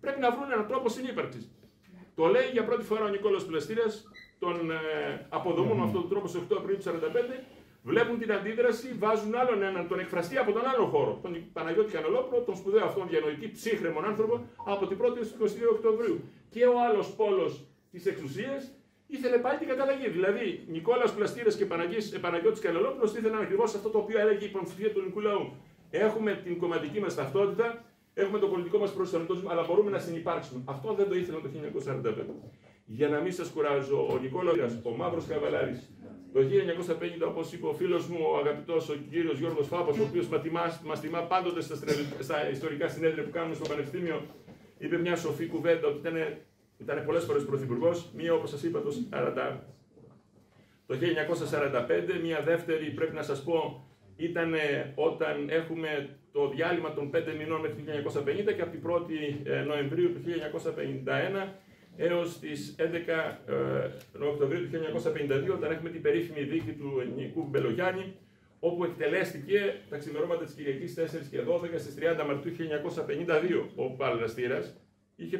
πρέπει να βρουν έναν τρόπο συνύπαρξης. Το λέει για πρώτη φορά ο Νικόλαος Πλαστήρας, τον αποδομούν με αυτόν τον τρόπο στις 8 Απριλίου του 1945. Βλέπουν την αντίδραση, βάζουν άλλον έναν, τον εκφραστή από τον άλλο χώρο, τον Παναγιώτη Κανελόπουλο, τον σπουδαίο αυτόν διανοητή ψύχρεμον άνθρωπο, από την 1η έως την 22 Οκτωβρίου. Και ο άλλος πόλος της εξουσίας ήθελε πάλι την καταλλαγή. Δηλαδή, Νικόλαος Πλαστήρας και Παναγιώτης Κανελόπουλος ήθελαν ακριβώς αυτό το οποίο έλεγε η υποψηφία του ελληνικού λαού. Έχουμε την κομματική μας ταυτότητα, έχουμε το πολιτικό μας προσανατολισμό, αλλά μπορούμε να συνυπάρξουμε. Αυτό δεν το ήθελαν το 1945. Για να μην σας κουράζω, ο Νικόλαος, ο Μαύρος Καβαλάρης, το 1950, όπως είπε ο φίλος μου, ο αγαπητός ο κύριος Γιώργος Φάπος, ο οποίος μας τιμά πάντοτε στα ιστορικά συνέδρια που κάνουμε στο Πανεπιστήμιο, είπε μια σοφή κουβέντα ότι ήταν πολλές φορές πρωθυπουργός, μία όπως σας είπα το 1945, μία δεύτερη πρέπει να σας πω ήταν όταν έχουμε το διάλειμμα των 5 μηνών μέχρι το 1950 και από την 1η Νοεμβρίου του 1951 έως τις 11 Οκτωβρίου του 1952, όταν έχουμε την περίφημη δίκη του Νικού Μπελογιάννη, όπου εκτελέστηκε τα ξημερώματα της Κυριακής 4 και 12 στις 30 Μαρτίου 1952. Ο Πλαστήρας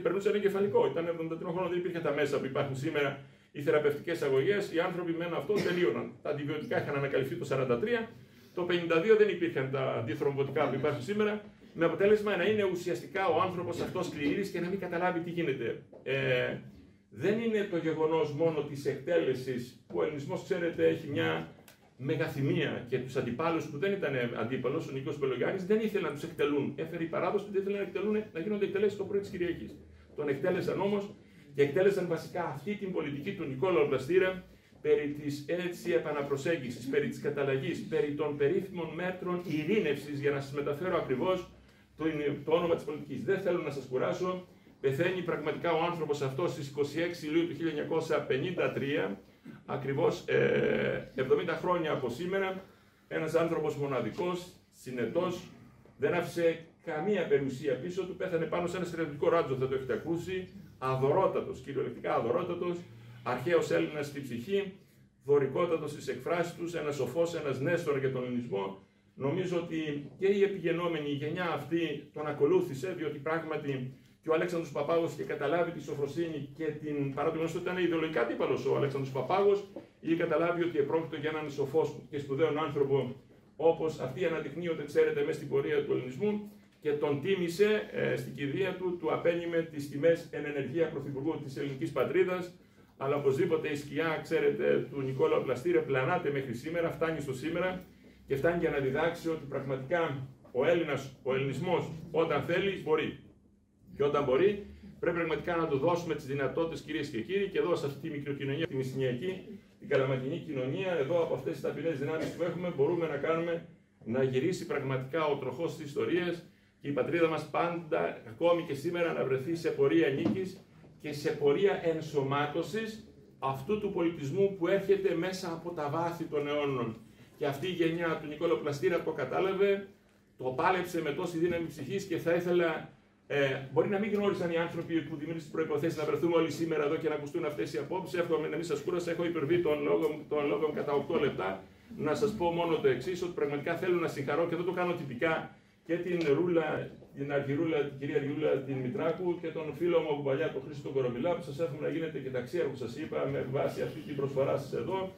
περνούσε ένα εγκεφαλικό, ήταν 73 χρόνων, δεν υπήρχαν τα μέσα που υπάρχουν σήμερα, οι θεραπευτικές αγωγές, οι άνθρωποι με ένα αυτό τελείωναν. Τα αντιβιωτικά είχαν ανακαλυφθεί το 1943, το 1952 δεν υπήρχαν τα αντιθρομβωτικά που υπάρχουν σήμερα, με αποτέλεσμα να είναι ουσιαστικά ο άνθρωπος αυτός σκληρής και να μην καταλάβει τι γίνεται. Δεν είναι το γεγονός μόνο της εκτέλεσης, που ο ελληνισμός, ξέρετε, έχει μια μεγαθυμία και τους αντιπάλους που δεν ήταν αντίπαλος, ο Νίκος Μπελογιάννης, δεν ήθελαν να τους εκτελούν. Έφερε η παράδοση ότι δεν ήθελαν να γίνονται εκτελέσεις το πρωί της Κυριακής. Τον εκτέλεσαν όμως και εκτέλεσαν βασικά αυτή την πολιτική του Νικόλαου Πλαστήρα περί της έτσι επαναπροσέγγισης, περί της καταλλαγής, περί των περίφημων μέτρων ειρήνευσης, για να σας μεταφέρω ακριβώς το όνομα της πολιτικής. Δεν θέλω να σας κουράσω. Πεθαίνει πραγματικά ο άνθρωπος αυτός στις 26 Ιουλίου του 1953, ακριβώς 70 χρόνια από σήμερα, ένας άνθρωπος μοναδικός, συνετός, δεν άφησε καμία περιουσία πίσω του, πέθανε πάνω σε ένα στρατιωτικό ράτζο, θα το έχετε ακούσει, αδωρότατος, κυριολεκτικά αδωρότατος, αρχαίος Έλληνας στη ψυχή, δωρικότατος στις εκφράσεις τους, ένας σοφός, ένας νέστορα για τον ελληνισμό. Νομίζω ότι και η επιγενόμενη γενιά αυτή τον ακολούθησε, διότι πράγματι και ο Αλέξανδρος Παπάγος είχε καταλάβει τη σοφροσύνη και την παρά το γεγονός ότι ήταν ιδεολογικά αντίπαλος ο Αλέξανδρος Παπάγος, είχε καταλάβει ότι επρόκειτο για έναν σοφό και σπουδαίο άνθρωπο, όπως αυτοί αναδεικνύονται, ξέρετε, μέσα στην πορεία του ελληνισμού, και τον τίμησε στην κηδεία του απένιμε τις τιμές εν ενεργεία πρωθυπουργού της ελληνικής πατρίδας. Αλλά οπωσδήποτε η σκιά, ξέρετε, του Νικόλαου Πλαστήρα πλανάται μέχρι σήμερα, φτάνει στο σήμερα και φτάνει για να διδάξει ότι πραγματικά ο ελληνισμός όταν θέλει μπορεί. Και όταν μπορεί, πρέπει πραγματικά να του δώσουμε τις δυνατότητες, κυρίες και κύριοι, και εδώ σε αυτή τη μικροκοινωνία, τη μυσηνιακή, την καλαματινή κοινωνία, εδώ από αυτές τις ταπεινές δυνάμεις που έχουμε, μπορούμε να κάνουμε να γυρίσει πραγματικά ο τροχός της ιστορίας και η πατρίδα μας πάντα, ακόμη και σήμερα, να βρεθεί σε πορεία νίκης και σε πορεία ενσωμάτωσης αυτού του πολιτισμού που έρχεται μέσα από τα βάθη των αιώνων. Και αυτή η γενιά του Νικόλαου Πλαστήρα το κατάλαβε, το πάλεψε με τόση δύναμη ψυχής και θα ήθελα. Μπορεί να μην γνώρισαν οι άνθρωποι που δημιούργησαν τις προϋποθέσεις να βρεθούμε όλοι σήμερα εδώ και να ακουστούν αυτές οι απόψεις. Εύχομαι να μην σας κούρασα, έχω υπερβεί τον λόγο μου κατά 8 λεπτά. Να σας πω μόνο το εξής, ότι πραγματικά θέλω να συγχαρώ και δεν το κάνω τυπικά και την Ρούλα, την αρχιρούλα, την κυρία Αργυρούλα την Μητράκου και τον φίλο μου από παλιά, τον Χρήστο Κορομιλά, που σας εύχομαι να γίνετε και ταξίαρχο, που σας είπα, με βάση αυτή την προσφορά σας εδώ,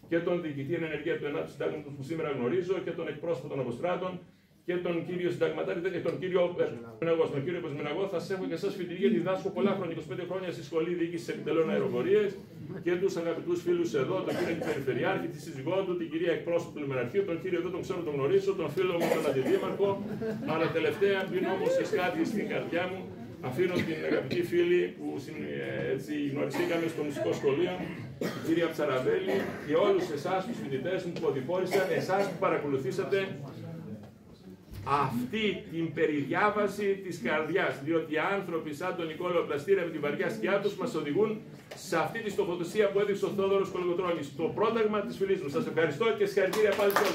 και τον διοικητή εν ενεργεία του 9ου Συντάγματος που σήμερα γνωρίζω, και τον εκπρόσωπο των Αποστράτων, και τον κύριο συνταγματάρχη, τον κύριο Πεσμεναγό. Θα σας έχω και εσάς φοιτητή, γιατί διδάσκω πολλά χρόνια, 25 χρόνια στη Σχολή Διοίκησης Επιτελών Αεροπορίες, και τους αγαπητούς φίλους εδώ, τον κύριο Περιφερειάρχη, τη σύζυγό του, την κυρία εκπρόσωπο του Λιμεναρχείου, τον κύριο εδώ τον ξέρω, τον γνωρίζω, τον φίλο μου τον αντιδήμαρχο. Αλλά τελευταία, πριν όμως κάτι στην καρδιά μου, αφήνω την αγαπητή φίλη που έτσι γνωριστήκαμε στο μουσικό σχολείο, την κυρία Ψαραβέλη, και όλους εσάς τους φοιτητές μου που οδηπόρησαν, εσάς που παρακολουθήσατε αυτή την περιδιάβαση της καρδιάς, διότι οι άνθρωποι σαν τον Νικόλαο Πλαστήρα με τη βαριά σκιά τους μας οδηγούν σε αυτή τη στοχοθεσία που έδειξε ο Θόδωρος Κολοκοτρώνης, το πρόταγμα της φυλής μου. Σας ευχαριστώ και συγχαρητήρια πάλι σε όλους.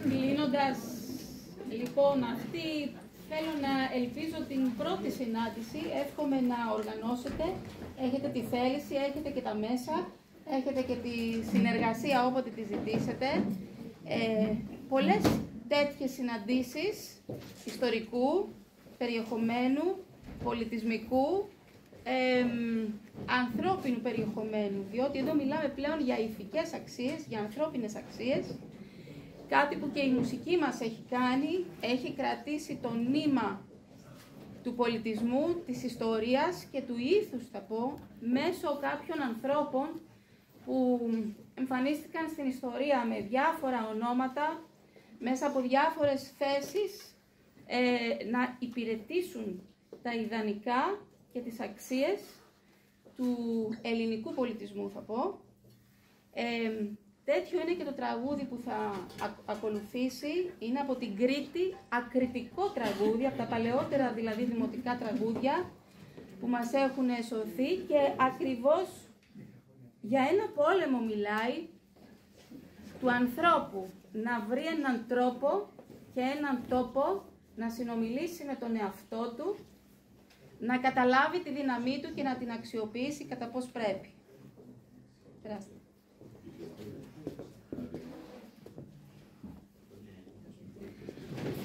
Κλείνοντας, λοιπόν, αυτή θέλω να ελπίζω την πρώτη συνάντηση, εύχομαι να οργανώσετε, έχετε τη θέληση, έχετε και τα μέσα, έχετε και τη συνεργασία όποτε τη ζητήσετε. Πολλές τέτοιες συναντήσεις ιστορικού, περιεχομένου, πολιτισμικού, ανθρώπινου περιεχομένου, διότι εδώ μιλάμε πλέον για ηθικές αξίες, για ανθρώπινες αξίες, κάτι που και η μουσική μας έχει κάνει, έχει κρατήσει το νήμα του πολιτισμού, της ιστορίας και του ήθους, θα πω, μέσω κάποιων ανθρώπων που εμφανίστηκαν στην ιστορία με διάφορα ονόματα, μέσα από διάφορες θέσεις, να υπηρετήσουν τα ιδανικά και τις αξίες του ελληνικού πολιτισμού, θα πω. Τέτοιο είναι και το τραγούδι που θα ακολουθήσει. Είναι από την Κρήτη, ακριτικό τραγούδι, από τα παλαιότερα δηλαδή δημοτικά τραγούδια που μας έχουν σωθεί, και ακριβώς για ένα πόλεμο μιλάει, του ανθρώπου να βρει έναν τρόπο και έναν τόπο να συνομιλήσει με τον εαυτό του, να καταλάβει τη δύναμή του και να την αξιοποιήσει κατά πώς πρέπει. Περάστε.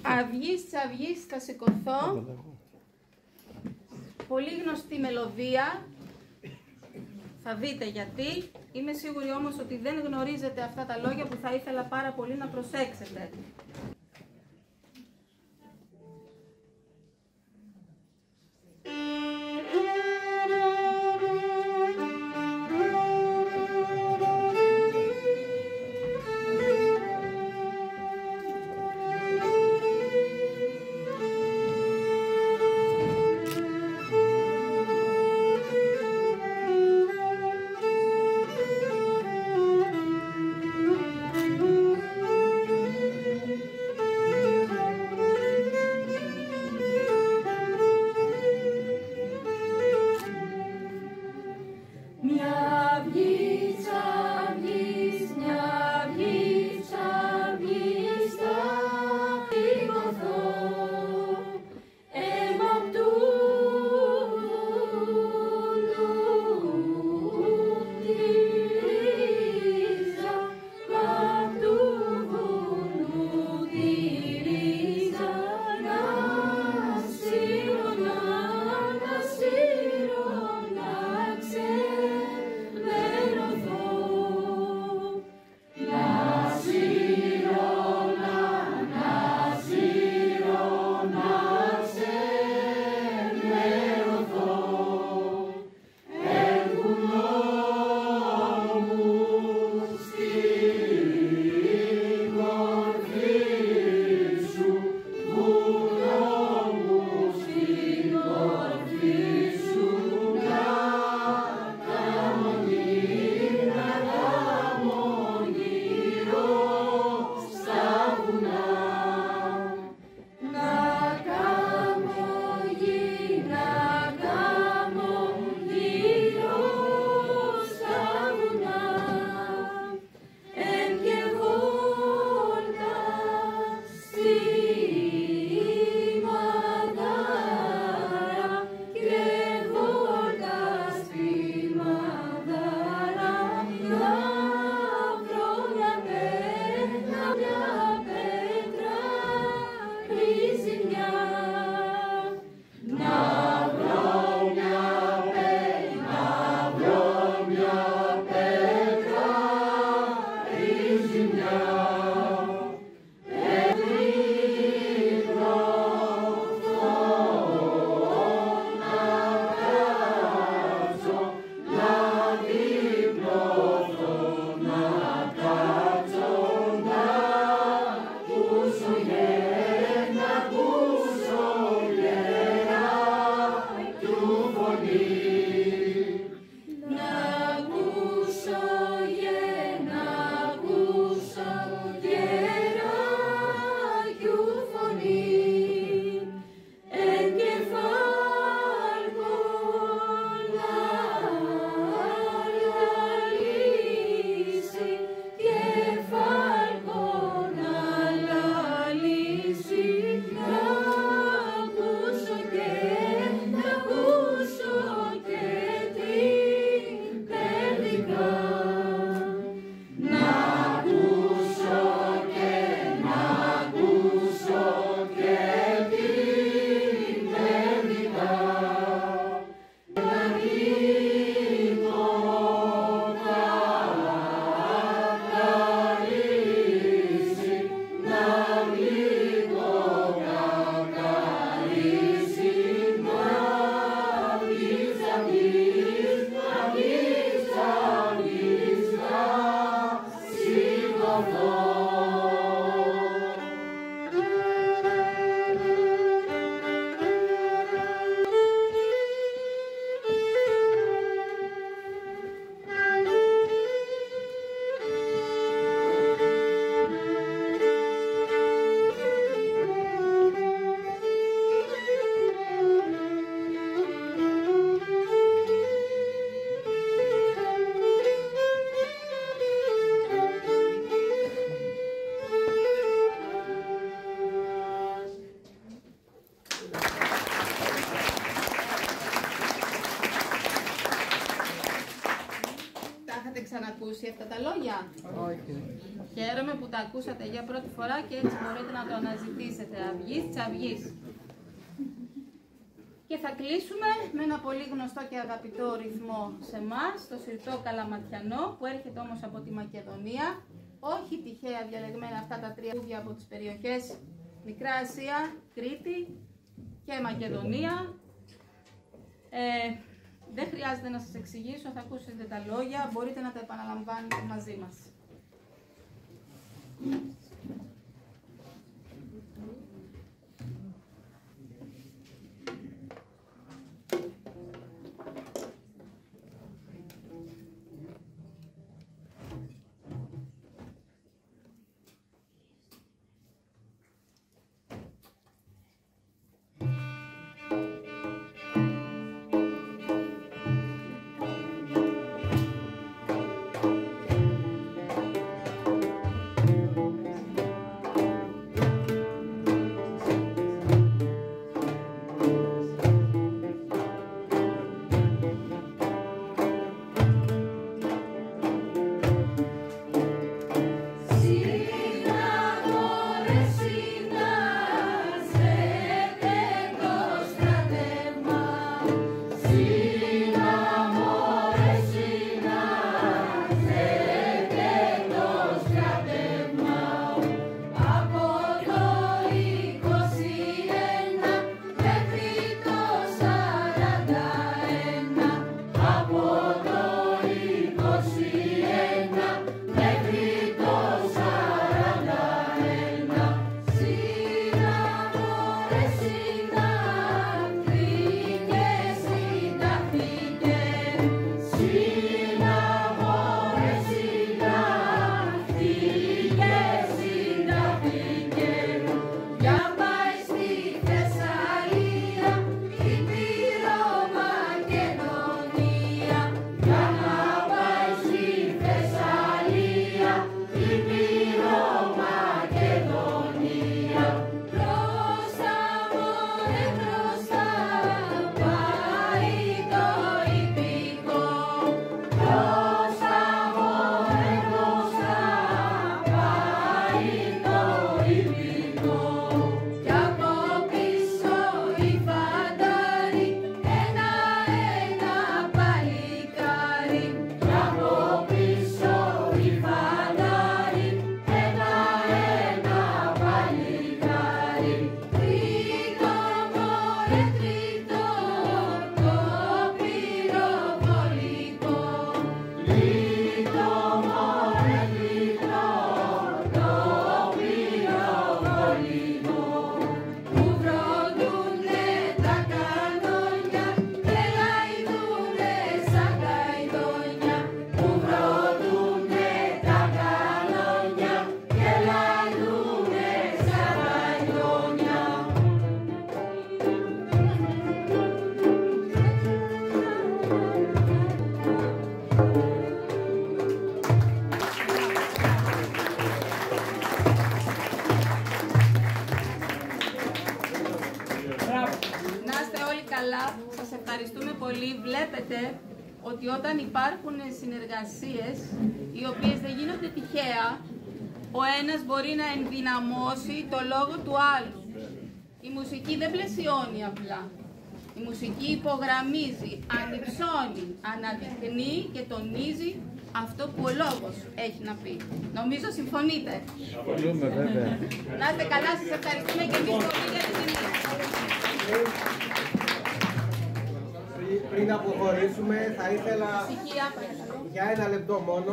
Αυγής της αυγής θα σηκωθώ. Πολύ γνωστή μελωδία. Θα δείτε γιατί. Είμαι σίγουρη όμως ότι δεν γνωρίζετε αυτά τα λόγια που θα ήθελα πάρα πολύ να προσέξετε. ακούσει αυτά τα λόγια? Όχι. Χαίρομαι που τα ακούσατε για πρώτη φορά και έτσι μπορείτε να το αναζητήσετε. Αυγής της Αυγής. Και θα κλείσουμε με ένα πολύ γνωστό και αγαπητό ρυθμό σε εμάς, το συρτό καλαματιανό, που έρχεται όμως από τη Μακεδονία. Όχι τυχαία διαλεγμένα αυτά τα τρία τραγούδια από τις περιοχές Μικρά Ασία, Κρήτη και Μακεδονία. Δεν χρειάζεται να σας εξηγήσω, θα ακούσετε τα λόγια, μπορείτε να τα επαναλαμβάνετε μαζί μας. Βλέπετε ότι όταν υπάρχουν συνεργασίες οι οποίες δεν γίνονται τυχαία, ο ένας μπορεί να ενδυναμώσει το λόγο του άλλου. Η μουσική δεν πλαισιώνει απλά. Η μουσική υπογραμμίζει, ανυψώνει, αναδεικνύει και τονίζει αυτό που ο λόγος έχει να πει. Νομίζω συμφωνείτε. Συμφωνούμε, βέβαια. Να είστε καλά, σας ευχαριστούμε και εμείς πολύ για την τιμή. Πριν αποχωρήσουμε, θα ήθελα για ένα λεπτό μόνο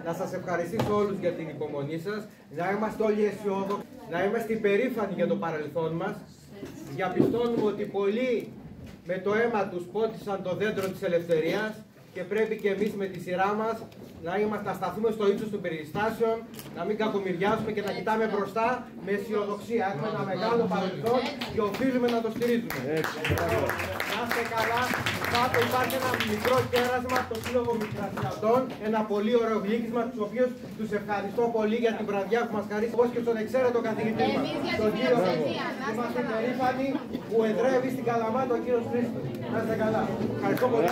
να σας ευχαριστήσω όλους για την υπομονή σας, να είμαστε όλοι αισιόδοξοι, να είμαστε υπερήφανοι για το παρελθόν μας. Διαπιστώνουμε ότι πολλοί με το αίμα τους πότισαν το δέντρο της ελευθερίας και πρέπει και εμείς με τη σειρά μας να σταθούμε στο ύψος των περιστάσεων, να μην κακομοιριάζουμε και να κοιτάμε μπροστά με αισιοδοξία. Έχουμε ένα μεγάλο παρελθόν και οφείλουμε να το στηρίζουμε. Να είστε καλά. Κάτω υπάρχει ένα μικρό κέρασμα από το Σύλλογο Μικρασιατών, ένα πολύ ωραίο γλύκισμα, τους οποίους τους ευχαριστώ πολύ για την βραδιά που μας χαρίσει, όπως και στον εξαίρετο καθηγητή μας, τον κύριο Χρήστο. Είμαστε περήφανοι που εδρεύει στην Καλαμάτα ο κύριος Χρήστος. Να είστε καλά. Ευχαριστώ πολύ.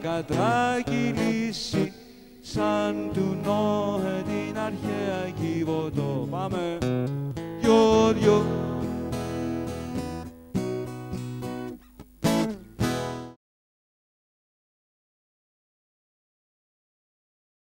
κατρακυλήσει σαν του Νόε την αρχαία Κιβωτό. Πάμε! Γιο, γιο.